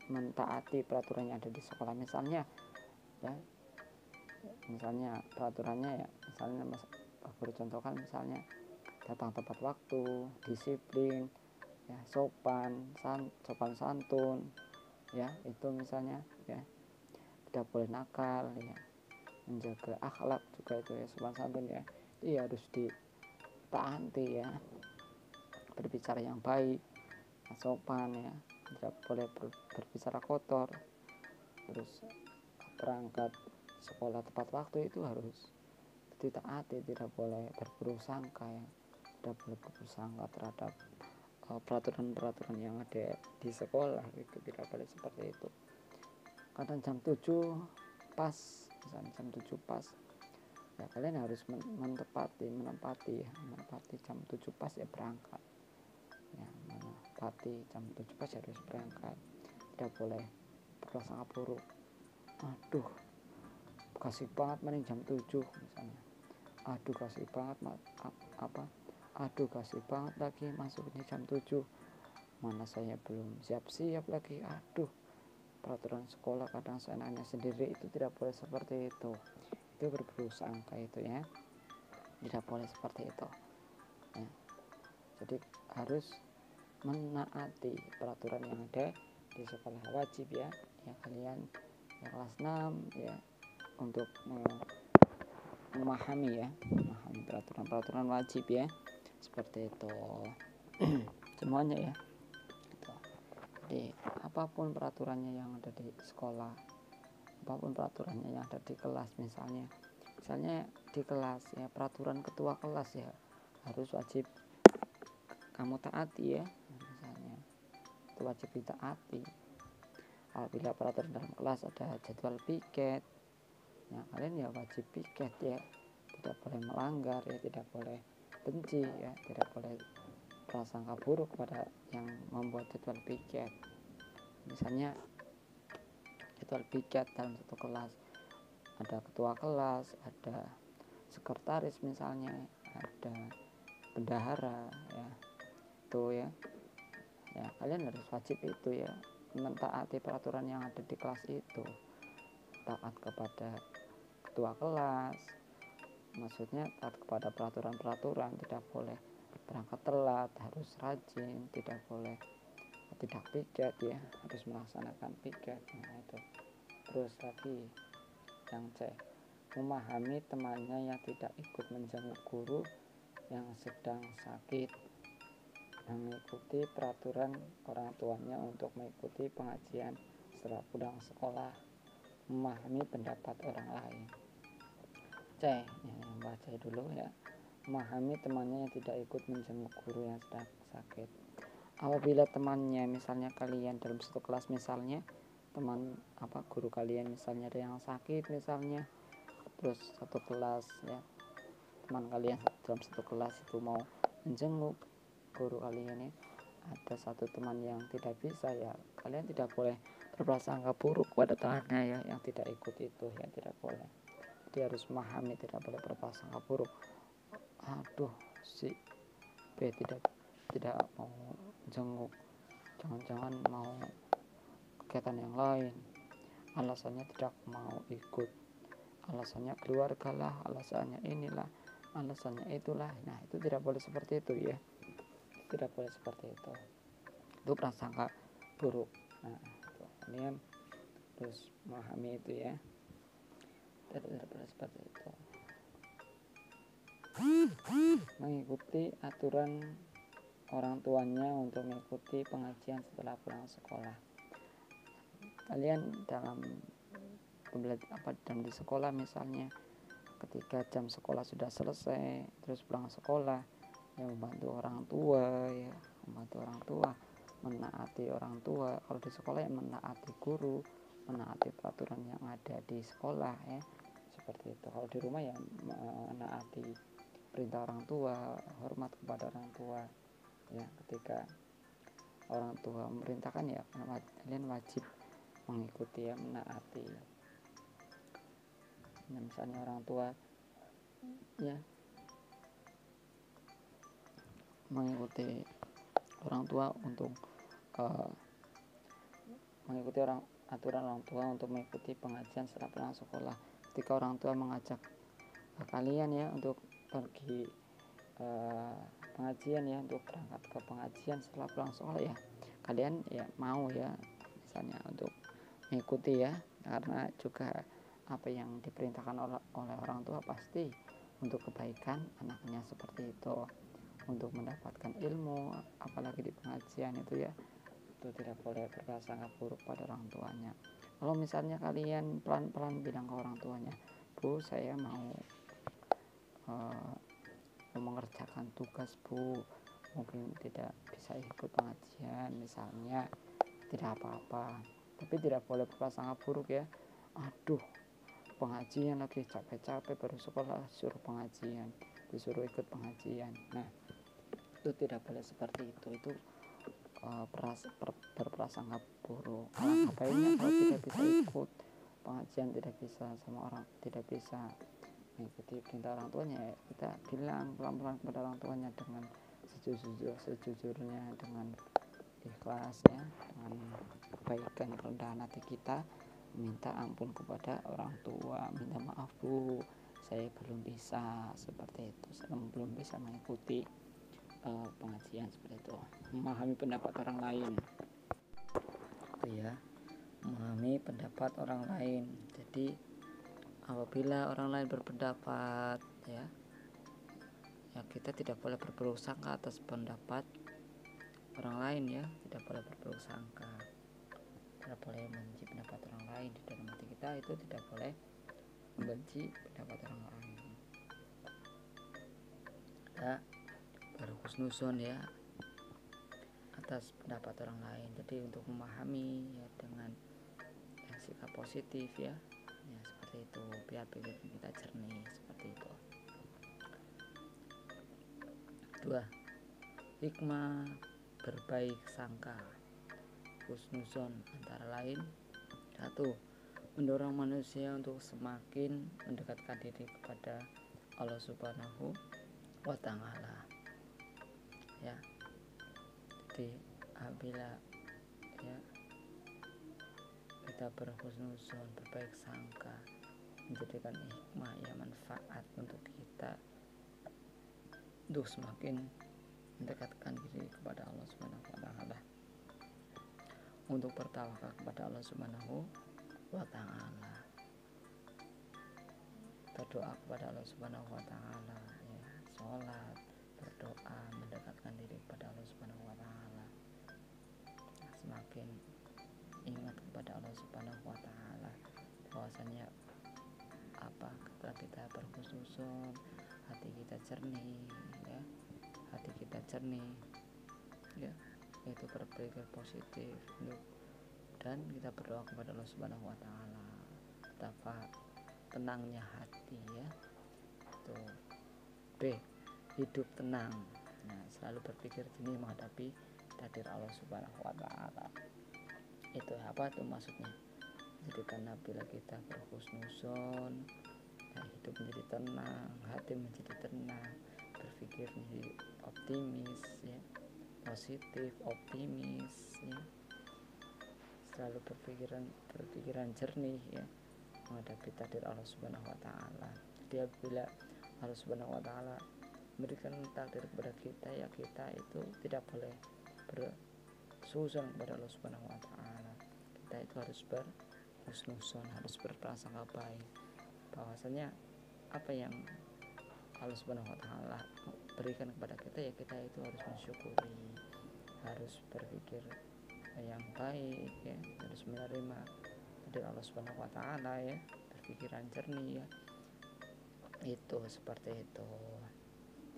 mentaati peraturan yang ada di sekolah. Misalnya peraturannya ya, misalnya guru contohkan, misalnya datang tepat waktu, disiplin ya, sopan santun ya, itu misalnya ya, tidak boleh nakal ya, menjaga akhlak juga itu ya, sopan santun ya, itu ya harus ditaati ya. Berbicara yang baik, sopan ya, tidak boleh berbicara kotor. Terus berangkat sekolah tepat waktu itu harus ditaati, tidak boleh berburuk sangka ya, tidak boleh berburuk sangka terhadap peraturan-peraturan yang ada di sekolah, itu tidak boleh seperti itu. Kadang jam 7 pas, misalnya jam 7 pas ya, kalian harus menepati jam 7 pas ya berangkat ya, menepati jam 7 pas harus berangkat. Tidak boleh berprasangka buruk, aduh kasih banget mending jam 7 misalnya, aduh kasih banget lagi masuknya jam 7, mana saya belum siap-siap lagi. Aduh, peraturan sekolah kadang seenaknya sendiri, itu tidak boleh seperti itu berburuk sangka itu ya, tidak boleh seperti itu ya. Jadi harus menaati peraturan yang ada di sekolah, wajib ya kalian yang kelas 6 ya, untuk memahami peraturan-peraturan wajib ya, seperti itu. Semuanya ya itu. Jadi apapun peraturannya yang ada di sekolah, apapun peraturannya yang ada di kelas, misalnya di kelas ya, peraturan ketua kelas ya harus wajib kamu taati ya, misalnya itu wajib ditaati. Apabila peraturan dalam kelas ada jadwal piket ya, kalian ya wajib piket ya, tidak boleh melanggar ya, tidak boleh benci ya, tidak boleh prasangka buruk pada yang membuat jadwal piket. Misalnya jadwal piket dalam satu kelas ada ketua kelas, ada sekretaris misalnya, ada bendahara ya, itu ya kalian harus wajib itu ya, mentaati peraturan yang ada di kelas itu, taat kepada ketua kelas, maksudnya taat kepada peraturan-peraturan, tidak boleh berangkat telat, harus rajin, tidak boleh tidak piket ya, harus melaksanakan piket. Nah itu. Terus lagi yang C, memahami temannya yang tidak ikut menjenguk guru yang sedang sakit, mengikuti peraturan orang tuanya untuk mengikuti pengajian setelah pulang sekolah, memahami pendapat orang lain. C, yang baca dulu ya, memahami temannya yang tidak ikut menjenguk guru yang sedang sakit. Apabila temannya, misalnya kalian dalam satu kelas, misalnya guru kalian misalnya ada yang sakit misalnya, terus satu kelas ya, teman kalian dalam satu kelas itu mau menjenguk guru kalian ya, ada satu teman yang tidak bisa ya, kalian tidak boleh berprasangka buruk pada temannya ya yang tidak ikut itu ya, tidak boleh. Dia harus memahami, tidak boleh berprasangka buruk. Aduh, si B tidak mau jenguk, jangan-jangan mau kegiatan yang lain, alasannya tidak mau ikut, alasannya keluarga lah, alasannya inilah, alasannya itulah. Nah, itu tidak boleh seperti itu ya, tidak boleh seperti itu prasangka buruk. Nah, itu kalian terus memahami itu ya, tidak boleh seperti itu. Mengikuti aturan orang tuanya untuk mengikuti pengajian setelah pulang sekolah. Kalian dalam di sekolah misalnya, ketika jam sekolah sudah selesai terus pulang sekolah, yang membantu orang tua ya, menaati orang tua. Kalau di sekolah ya menaati guru, menaati peraturan yang ada di sekolah ya, seperti itu. Kalau di rumah ya menaati perintah orang tua, hormat kepada orang tua ya. Ketika orang tua memerintahkan ya kalian wajib mengikuti ya, menaati. Nah, misalnya orang tua ya mengikuti orang tua untuk mengikuti aturan orang tua untuk mengikuti pengajian setelah pulang sekolah. Ketika orang tua mengajak kalian ya untuk pergi pengajian ya, untuk berangkat ke pengajian setelah pulang sekolah ya, kalian ya mau ya misalnya untuk mengikuti ya, karena juga apa yang diperintahkan oleh orang tua pasti untuk kebaikan anaknya, seperti itu, untuk mendapatkan ilmu, apalagi di pengajian itu ya. Itu tidak boleh berprasangka buruk pada orang tuanya. Kalau misalnya kalian pelan-pelan bilang ke orang tuanya, Bu, saya mau mengerjakan tugas, Bu, mungkin tidak bisa ikut pengajian misalnya, tidak apa-apa, tapi tidak boleh berprasangka buruk ya. Aduh, pengajian lagi capek-capek baru sekolah suruh pengajian, disuruh ikut pengajian. Nah, itu tidak boleh seperti itu berprasangka buruk. Alangkah baiknya kalau tidak bisa ikut pengajian, tidak bisa sama orang, tidak bisa mengikuti perintah orang tuanya, kita bilang pelan-pelan kepada orang tuanya dengan sejujurnya, dengan ikhlas ya, dengan kebaikan, kerendahan hati kita, minta ampun kepada orang tua, minta maaf, Bu, saya belum bisa seperti itu, saya belum bisa mengikuti pengajian, seperti itu. Memahami pendapat orang lain itu ya, memahami pendapat orang lain. Jadi apabila orang lain berpendapat ya kita tidak boleh berburuk sangka atas pendapat orang lain ya, tidak boleh berburuk sangka, tidak boleh membenci pendapat orang lain. Di dalam hati kita itu tidak boleh membenci pendapat orang lain. Kita berhusnuzon ya atas pendapat orang lain. Jadi untuk memahami ya dengan sikap positif ya, seperti itu, biar pikiran kita jernih, seperti itu. 2. Hikmah berbaik sangka husnuzon antara lain: 1. Mendorong manusia untuk semakin mendekatkan diri kepada Allah Subhanahu wa Ta'ala ya. Jadi apabila ya kita berhusnuzon, berbaik sangka, menjadikan hikmah ya, manfaat untuk kita untuk semakin mendekatkan diri kepada Allah Subhanahu wa Ta'ala, untuk bertawakal kepada Allah Subhanahu wa Ta'ala, berdoa kepada Allah Subhanahu wa Ta'ala ya, sholat, berdoa, mendekatkan diri kepada Allah Subhanahu wa Ta'ala. Semakin ingat kepada Allah Subhanahu wa Ta'ala, bahwasanya ketika kita berhusnuzon, hati kita jernih ya, yaitu berpikir positif dan kita berdoa kepada Allah Subhanahu wa Ta'ala. Betapa tenangnya hati ya. Itu. B. Hidup tenang. Nah, selalu berpikir jernih menghadapi takdir Allah Subhanahu wa Ta'ala. Itu apa tuh maksudnya? Jadi karena bila kita berhusnuzon, hidup menjadi tenang, hati menjadi tenang, berpikir menjadi optimis ya, positif, optimis ya, selalu berpikiran jernih ya menghadapi takdir Allah Subhanahu wa taala. Jadi apabila Allah Subhanahu wa taala memberikan takdir kepada kita, ya kita itu tidak boleh bersuuzon kepada Allah Subhanahu wa taala. Kita itu harus berhusnuzon, harus berprasangka baik bahwasanya apa yang Allah Subhanahu wa taala berikan kepada kita, ya kita itu harus mensyukuri, harus berpikir yang baik ya, harus menerima dari Allah Subhanahu wa taala ya, berpikiran jernih ya. Itu seperti itu.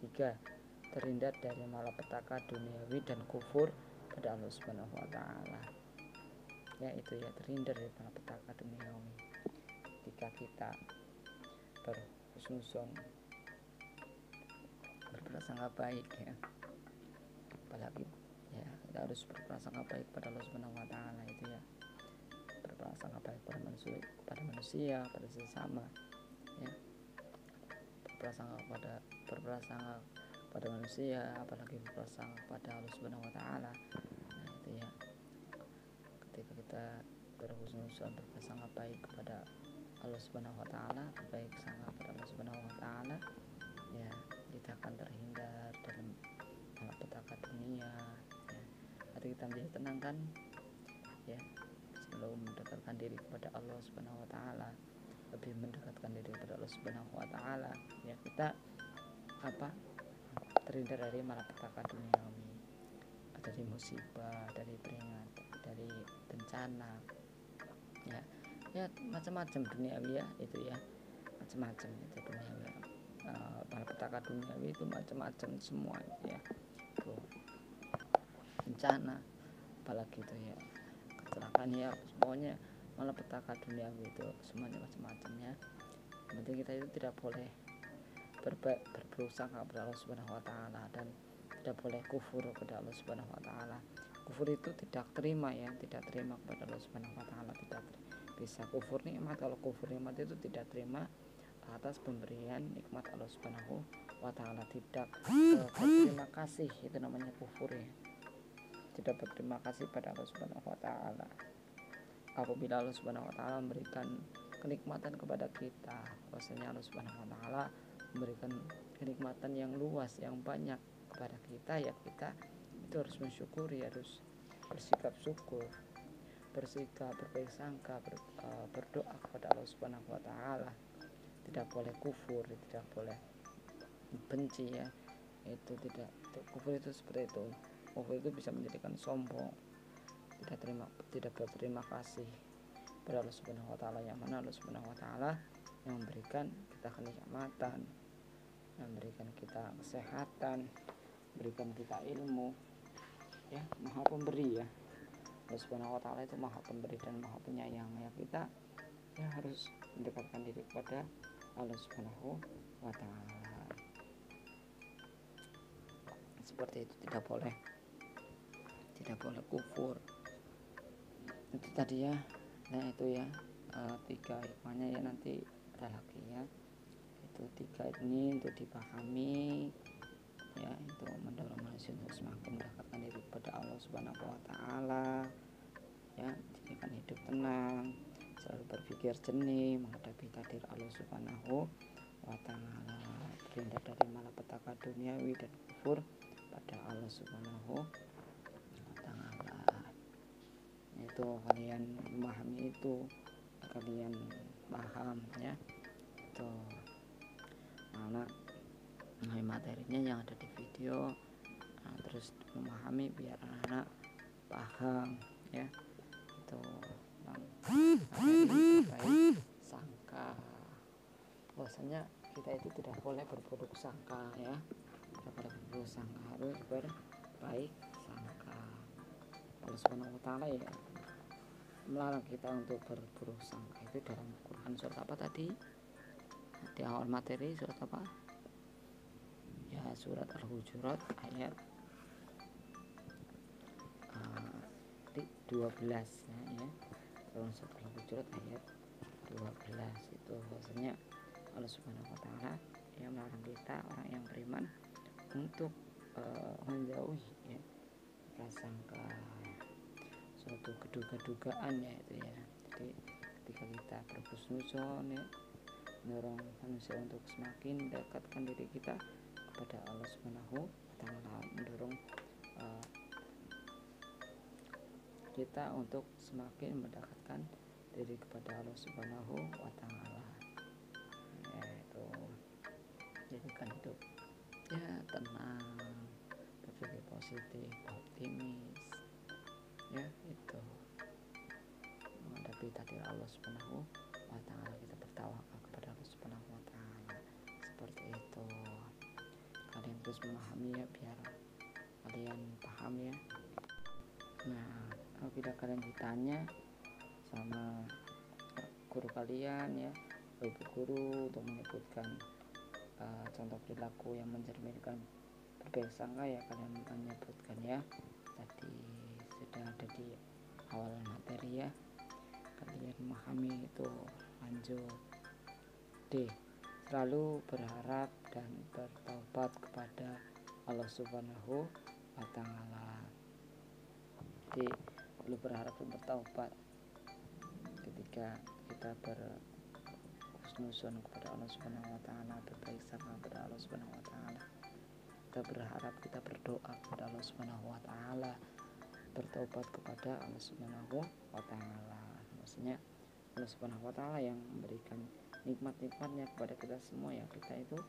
3. Terhindar dari malapetaka duniawi dan kufur pada Allah Subhanahu wa taala. Ya itu ya, terhindar dari malapetaka duniawi. Jika kita berhusnuzon, berprasangka baik ya. Apalagi ya, kita harus berprasangka baik pada Allah Subhanahu wa taala itu ya. Berprasangka baik pada manusia, pada sesama ya. Berprasangka pada manusia, apalagi berprasangka pada Allah Subhanahu wa taala. Nah, itu ya. Ketika kita berhusnuzon, berprasangka baik kepada Allah Subhanahu wa taala, baik sangka kepada Allah Subhanahu wa taala, ya kita akan terhindar dalam malapetaka dunia ya. Hati kita menjadi tenang kan ya, selalu mendekatkan diri kepada Allah Subhanahu wa taala, lebih mendekatkan diri kepada Allah Subhanahu wa taala ya, kita terhindar dari malapetaka duniawi, dari musibah, dari peringatan, dari bencana ya macam-macam duniawi ya, itu ya macam-macam itu duniawi ya. Malapetaka duniawi itu macam-macam semua ya, tuh bencana apalagi itu ya, kecelakaan ya, semuanya malapetaka duniawi itu semuanya macam-macam ya. Yang penting kita itu tidak boleh berusaha kepada Allah Subhanahu wa taala, dan tidak boleh kufur kepada Allah Subhanahu wa taala. Kufur itu tidak terima ya, tidak terima kepada Allah Subhanahu wa taala, tidak bisa kufur nikmat. Kalau kufur nikmat itu tidak terima atas pemberian nikmat Allah Subhanahu wa taala, tidak berterima kasih, itu namanya kufur ya. Tidak berterima kasih pada Allah Subhanahu wa taala. Apabila Allah Subhanahu wa taala memberikan kenikmatan kepada kita, bahwasanya Allah Subhanahu wa taala memberikan kenikmatan yang luas, yang banyak kepada kita, ya kita itu harus mensyukuri, harus bersikap syukur, berbaik sangka, berdoa kepada Allah Subhanahu wa taala. Tidak boleh kufur, tidak boleh benci ya. Itu tidak, kufur itu seperti itu. Kufur itu bisa menjadikan sombong, tidak berterima kasih kepada Allah Subhanahu wa taala, yang mana Allah Subhanahu wa taala yang memberikan kita kenikmatan, memberikan kita kesehatan, memberikan kita ilmu ya, maha pemberi ya. Allah Subhanahu wa taala itu maha pemberi dan maha penyayang ya. Kita ya harus mendekatkan diri kepada Allah Subhanahu wa taala. Seperti itu, tidak boleh kufur. Itu tadi ya. Nah itu ya, 3 hikmahnya ya, nanti ada lagi ya. Itu 3 ini untuk dipahami ya, itu mendorong manusia untuk semakin mendekatkan diri kepada Allah Subhanahu wa taala ya, jadikan hidup tenang, selalu berpikir jernih menghadapi takdir Allah Subhanahu wa taala, terhindar dari malapetaka duniawi dan kufur pada Allah Subhanahu wa taala. Itu kalian memahami itu, kalian paham ya, itu mana materinya yang ada di video, terus memahami biar anak-anak paham ya. Itu baik sangka, bahwasanya kita itu tidak boleh berburuk sangka ya, tidak boleh berburuk sangka, harus berbaik sangka. Allah Subhanahu wa taala ya melarang kita untuk berburuk sangka, itu dalam Quran surat apa tadi di awal materi, surat apa ya, surat Al-Hujurat ayat 12 ya. Dalam surat Al-Hujurat ayat 12 itu bahwasanya Allah Subhanahu wa taala yang melarang kita orang yang beriman untuk menjauhi ya prasangka, suatu keduga-dugaan ya itu ya. Jadi ketika kita berhusnuzon ya, mendorong manusia untuk semakin dekatkan diri kita kepada Allah Subhanahu wa taala, mendorong kita untuk semakin mendekatkan diri kepada Allah Subhanahu wa taala. Yaitu jadikan hidup ya tenang, berpikir positif, optimis. Ya, itu menghadapi takdir Allah Subhanahu wa taala, kita bertawakal kepada Allah Subhanahu wa taala. Seperti itu. Kalian terus memahami ya, biar kalian paham ya. Nah, apabila kalian ditanya sama guru kalian ya, ibu guru untuk menyebutkan contoh perilaku yang mencerminkan berbaik sangka ya, kalian menyebutkan ya, tadi sudah ada di awal materi ya, kalian memahami itu. Lanjut D, selalu berharap dan bertaubat kepada Allah Subhanahu wa taala. Jadi perlu berharap dan bertaubat ketika kita berhusnuzon kepada Allah Subhanahu wa taala, berbaik sangka kepada Allah Subhanahu wa taala. Kita berharap, kita berdoa kepada Allah Subhanahu wa taala, bertaubat kepada Allah Subhanahu wa taala. Maksudnya Allah Subhanahu wa taala yang memberikan nikmat-nikmatnya kepada kita semua ya, kita itu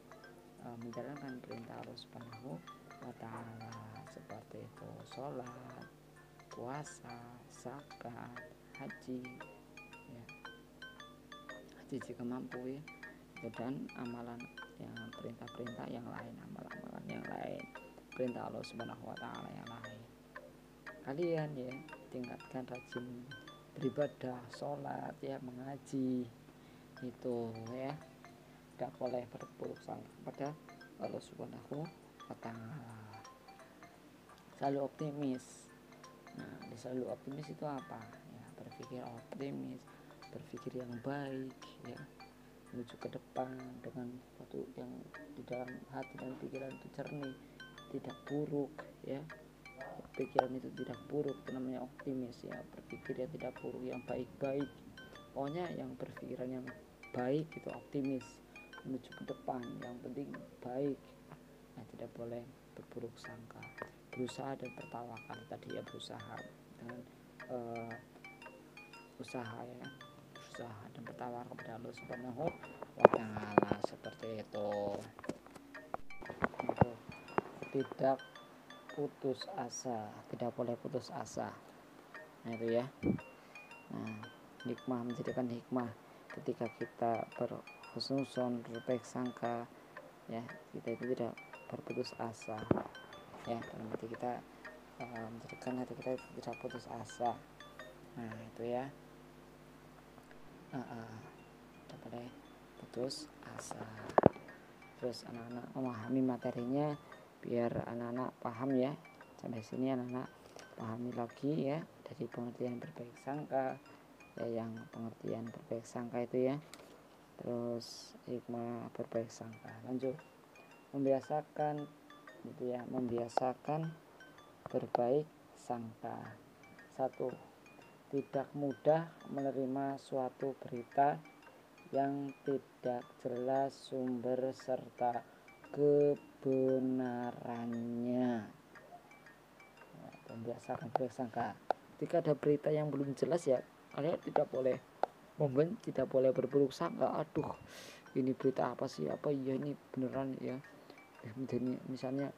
menjalankan perintah Allah Subhanahu wa taala, seperti itu sholat, puasa, zakat, haji ya, haji jika mampu ya, dan amalan yang perintah-perintah yang lain, amalan-amalan yang lain, perintah Allah Subhanahu wa taala yang lain. Kalian ya tingkatkan rajin beribadah, sholat ya, mengaji itu ya, tidak boleh berburuk sangka kepada Allah Subhanahu wa taala. Selalu optimis. Nah, selalu optimis itu apa ya? Berpikir optimis, berpikir yang baik ya, menuju ke depan dengan sesuatu yang di dalam hati dan pikiran itu jernih, tidak buruk ya, pikiran itu tidak buruk, itu namanya optimis ya. Berpikir yang tidak buruk, yang baik-baik, pokoknya yang berpikiran yang baik itu optimis, menuju ke depan, yang penting baik. Nah, tidak boleh berburuk sangka, berusaha dan bertawakal tadi ya, berusaha dengan usaha ya, berusaha dan bertawakal kepada Allah Subhanahu wa taala, seperti itu. Untuk tidak putus asa, tidak boleh putus asa. Nah itu ya. Nah, hikmah, menjadikan hikmah ketika kita berhusnuzon, berbaik sangka ya, kita itu tidak berputus asa ya, dalam hati kita menjadikan hati kita tidak putus asa. Nah itu ya, tidak boleh putus asa. Terus anak-anak memahami materinya biar anak-anak paham ya. Sampai sini anak-anak pahami lagi ya, dari pengertian berbaik sangka ya, yang pengertian berbaik sangka itu ya, terus hikmah berbaik sangka. Lanjut, membiasakan gitu ya, membiasakan berbaik sangka. 1. Tidak mudah menerima suatu berita yang tidak jelas sumber serta kebenarannya. Membiasakan berbaik sangka. Ketika ada berita yang belum jelas ya, kalian tidak boleh membenci, tidak boleh berburuk sangka. Aduh, ini berita apa sih? Apa iya ini beneran ya? Misalnya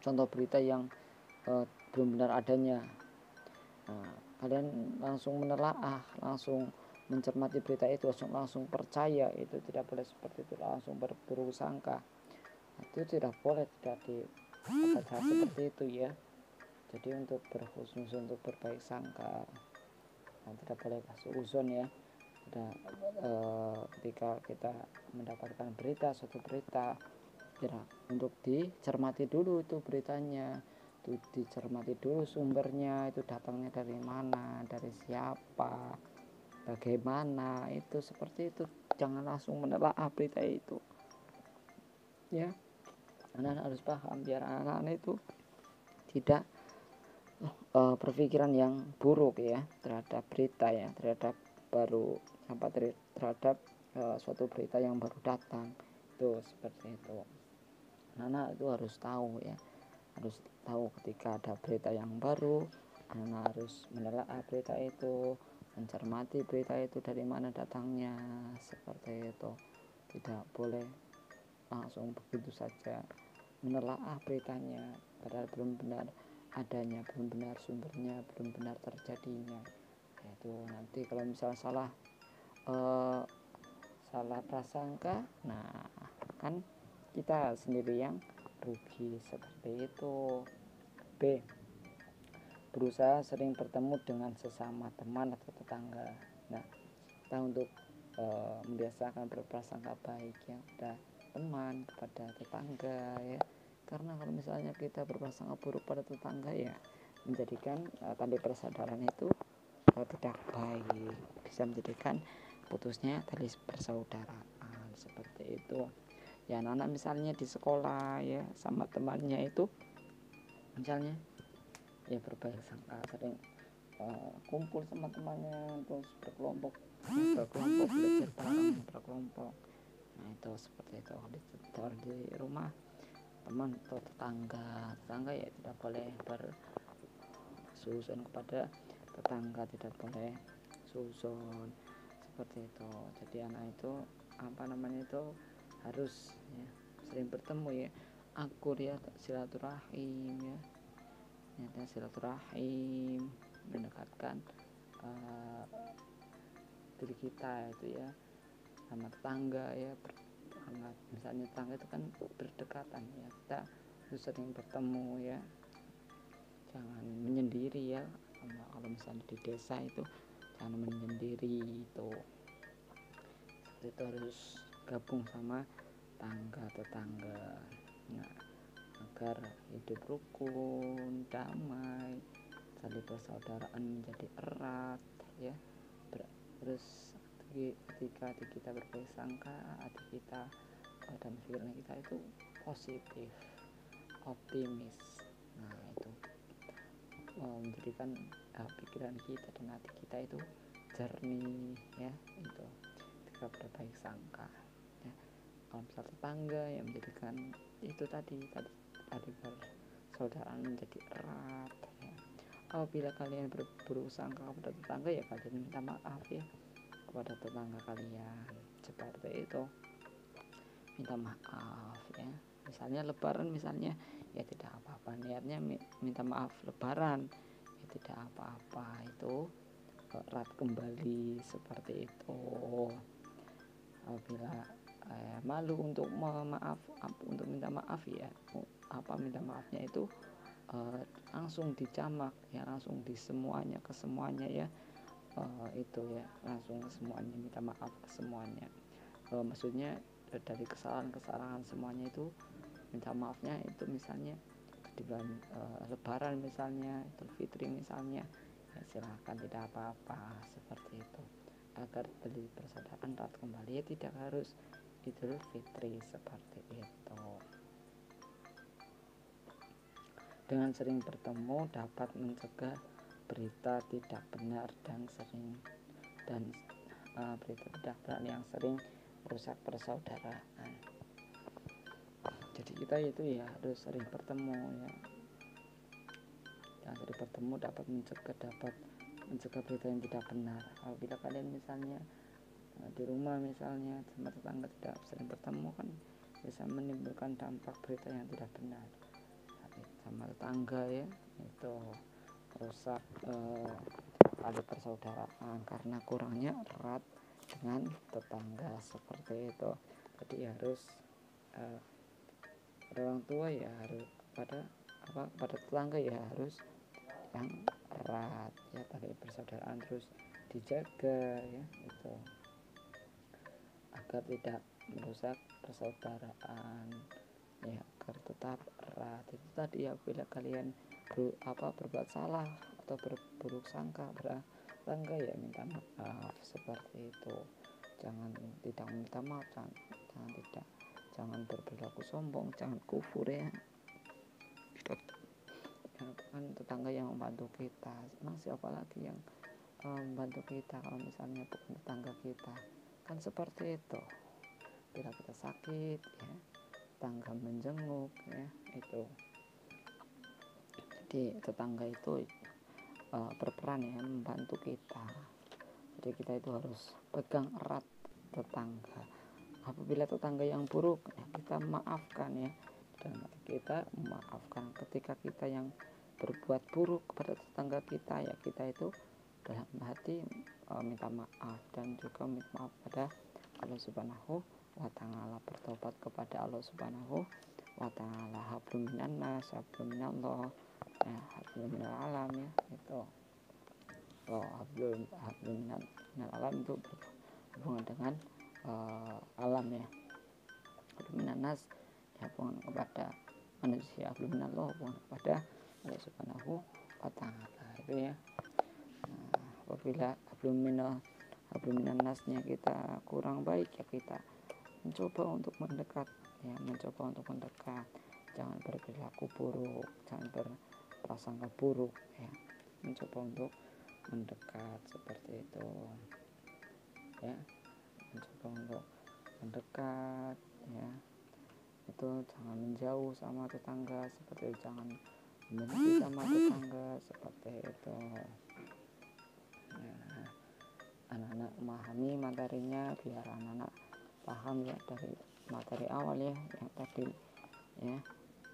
contoh berita yang belum benar adanya. Nah, kalian langsung menelaah, langsung mencermati berita itu, langsung percaya, itu tidak boleh seperti itu, langsung berburuk sangka. Itu tidak boleh, tidak dikatakan seperti itu ya. Jadi untuk berhusnuzon, untuk berbaik sangka, nah, tidak boleh suuzon ya. Tidak, ketika kita mendapatkan berita, suatu berita ya, untuk dicermati dulu itu beritanya, itu dicermati dulu sumbernya, itu datangnya dari mana, dari siapa, bagaimana, itu seperti itu. Jangan langsung menelaah berita itu ya. Anak-anak harus paham biar anak-anak itu tidak berpikiran yang buruk ya terhadap berita ya, terhadap terhadap suatu berita yang baru datang itu seperti itu. Anak itu harus tahu ya, harus tahu ketika ada berita yang baru, anak harus menelaah berita itu, mencermati berita itu dari mana datangnya, seperti itu. Tidak boleh langsung begitu saja menelaah beritanya padahal belum benar adanya, belum benar sumbernya, belum benar terjadinya. Itu nanti kalau misal salah prasangka, nah kan kita sendiri yang rugi, seperti itu. B. Berusaha sering bertemu dengan sesama teman atau tetangga. Nah, kita untuk membiasakan berprasangka baik ya kepada teman, kepada tetangga ya. Karena kalau misalnya kita berprasangka buruk pada tetangga ya menjadikan tali persaudaraan itu tidak baik, bisa menjadikan putusnya tali persaudaraan, seperti itu. Ya anak-anak misalnya di sekolah ya sama temannya itu misalnya ya berbaik sangka, sering kumpul sama temannya terus berkelompok belajar bareng berkelompok. Nah itu seperti itu. Di rumah teman atau tetangga ya tidak boleh bersusun kepada tetangga, tidak boleh susun, seperti itu. Jadi anak itu harus ya sering bertemu ya, akur ya, silaturahim ya, silaturahim mendekatkan diri kita itu ya sama tetangga ya, karena misalnya tetangga itu kan berdekatan ya, kita harus sering bertemu ya, jangan menyendiri ya. Kalau misalnya di desa itu jangan menyendiri itu harus gabung sama tetangga. Nah, agar hidup rukun, damai, tali persaudaraan menjadi erat ya. Terus ketika kita berbaik sangka, hati kita dan pikiran kita itu positif, optimis. Nah itu menjadikan pikiran kita dan hati kita itu jernih ya, itu ketika berbaik sangka ya. Kalau misal tetangga yang menjadikan itu tadi persaudaraan menjadi erat ya. Apabila kalian berburuk sangka kepada tetangga ya kalian minta maaf ya kepada tetangga kalian, seperti itu, minta maaf ya. Misalnya lebaran misalnya ya tidak apa-apa, niatnya minta maaf lebaran ya tidak apa-apa, itu erat kembali, seperti itu. Apabila malu untuk untuk minta maaf ya, minta maafnya itu langsung dijamak ya, langsung di semuanya ke semuanya ya, itu ya langsung ke semuanya, minta maaf ke semuanya. Maksudnya dari kesalahan semuanya itu minta maafnya itu misalnya di bulan lebaran misalnya, Idul Fitri misalnya ya silahkan, tidak apa-apa, seperti itu, agar tali persaudaraan erat kembali ya, tidak harus Idul Fitri, seperti itu. Dengan sering bertemu dapat mencegah berita tidak benar berita tidak benar yang sering merusak persaudaraan. Jadi kita itu ya harus sering bertemu ya. Yang sering bertemu dapat mencegah berita yang tidak benar. Apabila kalian misalnya di rumah misalnya sama tetangga tidak sering bertemu kan bisa menimbulkan dampak berita yang tidak benar sama tetangga ya, itu rusak tali persaudaraan karena kurangnya erat dengan tetangga, seperti itu. Jadi harus orang tua ya harus pada tetangga ya harus yang erat ya, tali persaudaraan terus dijaga ya, itu agar tidak merusak persaudaraan ya, agar tetap erat. Itu tadi ya, bila kalian berbuat salah atau berburuk sangka bertangga ya minta maaf, seperti itu. Jangan tidak minta maaf, jangan tidak jangan berperilaku sombong, jangan kufur ya. Kan tetangga yang membantu kita, emang siapa lagi yang membantu kita kalau misalnya bukan tetangga kita? Kan seperti itu. Bila kita sakit ya, tetangga menjenguk ya, itu. Jadi tetangga itu berperan ya membantu kita. Jadi kita itu harus pegang erat tetangga. Apabila tetangga yang buruk ya, kita maafkan ya, dan kita memaafkan. Ketika kita yang berbuat buruk kepada tetangga kita ya, kita itu dalam hati minta maaf dan juga minta maaf pada Allah Subhanahu wa ta'ala, bertobat kepada Allah Subhanahu wa ta'ala. Hablum minan nas, hablum minallah ya, hablum minal alam ya, itu hablum minal alam itu berhubungan dengan alam ya. Hablum minan nas ya, hubungan kepada manusia, hablum minallah hubungan kepada Allah Subhanahu wa ta'ala, itu ya. Apabila hablum minan nasnya kita kurang baik ya, kita mencoba untuk mendekat ya, jangan berperilaku buruk, jangan berprasangka buruk ya, mencoba untuk mendekat seperti itu ya, mencoba untuk mendekat ya, itu jangan menjauh sama tetangga, seperti itu, jangan membenci sama tetangga, seperti itu ya. Anak-anak memahami materinya, biar anak-anak paham ya dari materi awal ya, yang tadi ya,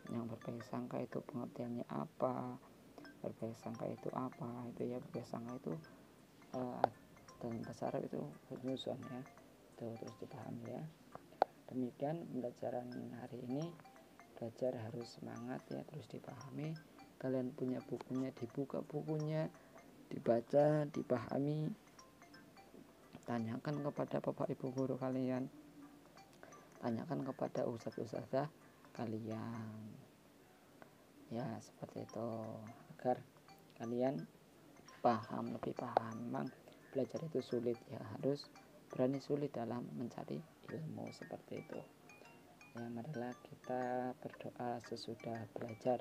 yang berbaik sangka itu pengertiannya apa, berbaik sangka itu apa, itu ya. Berbaik sangka itu dalam bahasa Arab itu husnuzon ya, itu terus dipahami ya. Demikian pembelajaran hari ini, belajar harus semangat ya, terus dipahami. Kalian punya bukunya, dibuka bukunya, dibaca, dipahami, tanyakan kepada bapak ibu guru kalian, tanyakan kepada ustadz-ustadzah kalian ya, seperti itu, agar kalian paham, lebih paham. Memang belajar itu sulit ya, harus berani sulit dalam mencari ilmu, seperti itu ya. Marilah kita berdoa sesudah belajar.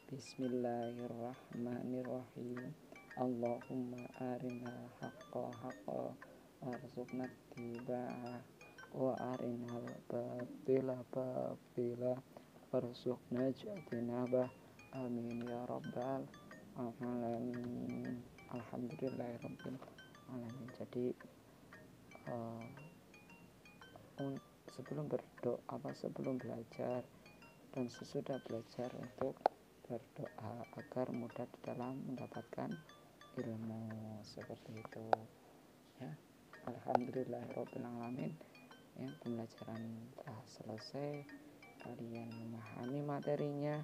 Bismillahirrahmanirrahim. Allahumma arinal haqqa haqqa warzuqna ittiba'ah wa arinal batila batila warzuqna ijtinabah. Amin ya rabbal alamin. Alhamdulillahirabbil alamin. Jadi sebelum belajar dan sesudah belajar, untuk berdoa agar mudah di dalam mendapatkan ilmu, seperti itu ya. Alhamdulillahirabbil alamin ya, pembelajaran telah selesai, kalian memahami materinya.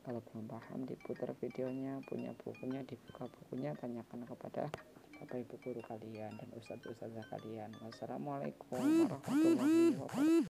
Kalau belum paham, diputar videonya, punya bukunya, dibuka bukunya, tanyakan kepada bapak ibu guru kalian dan ustadz-ustadzah kalian. Wassalamualaikum warahmatullahi wabarakatuh.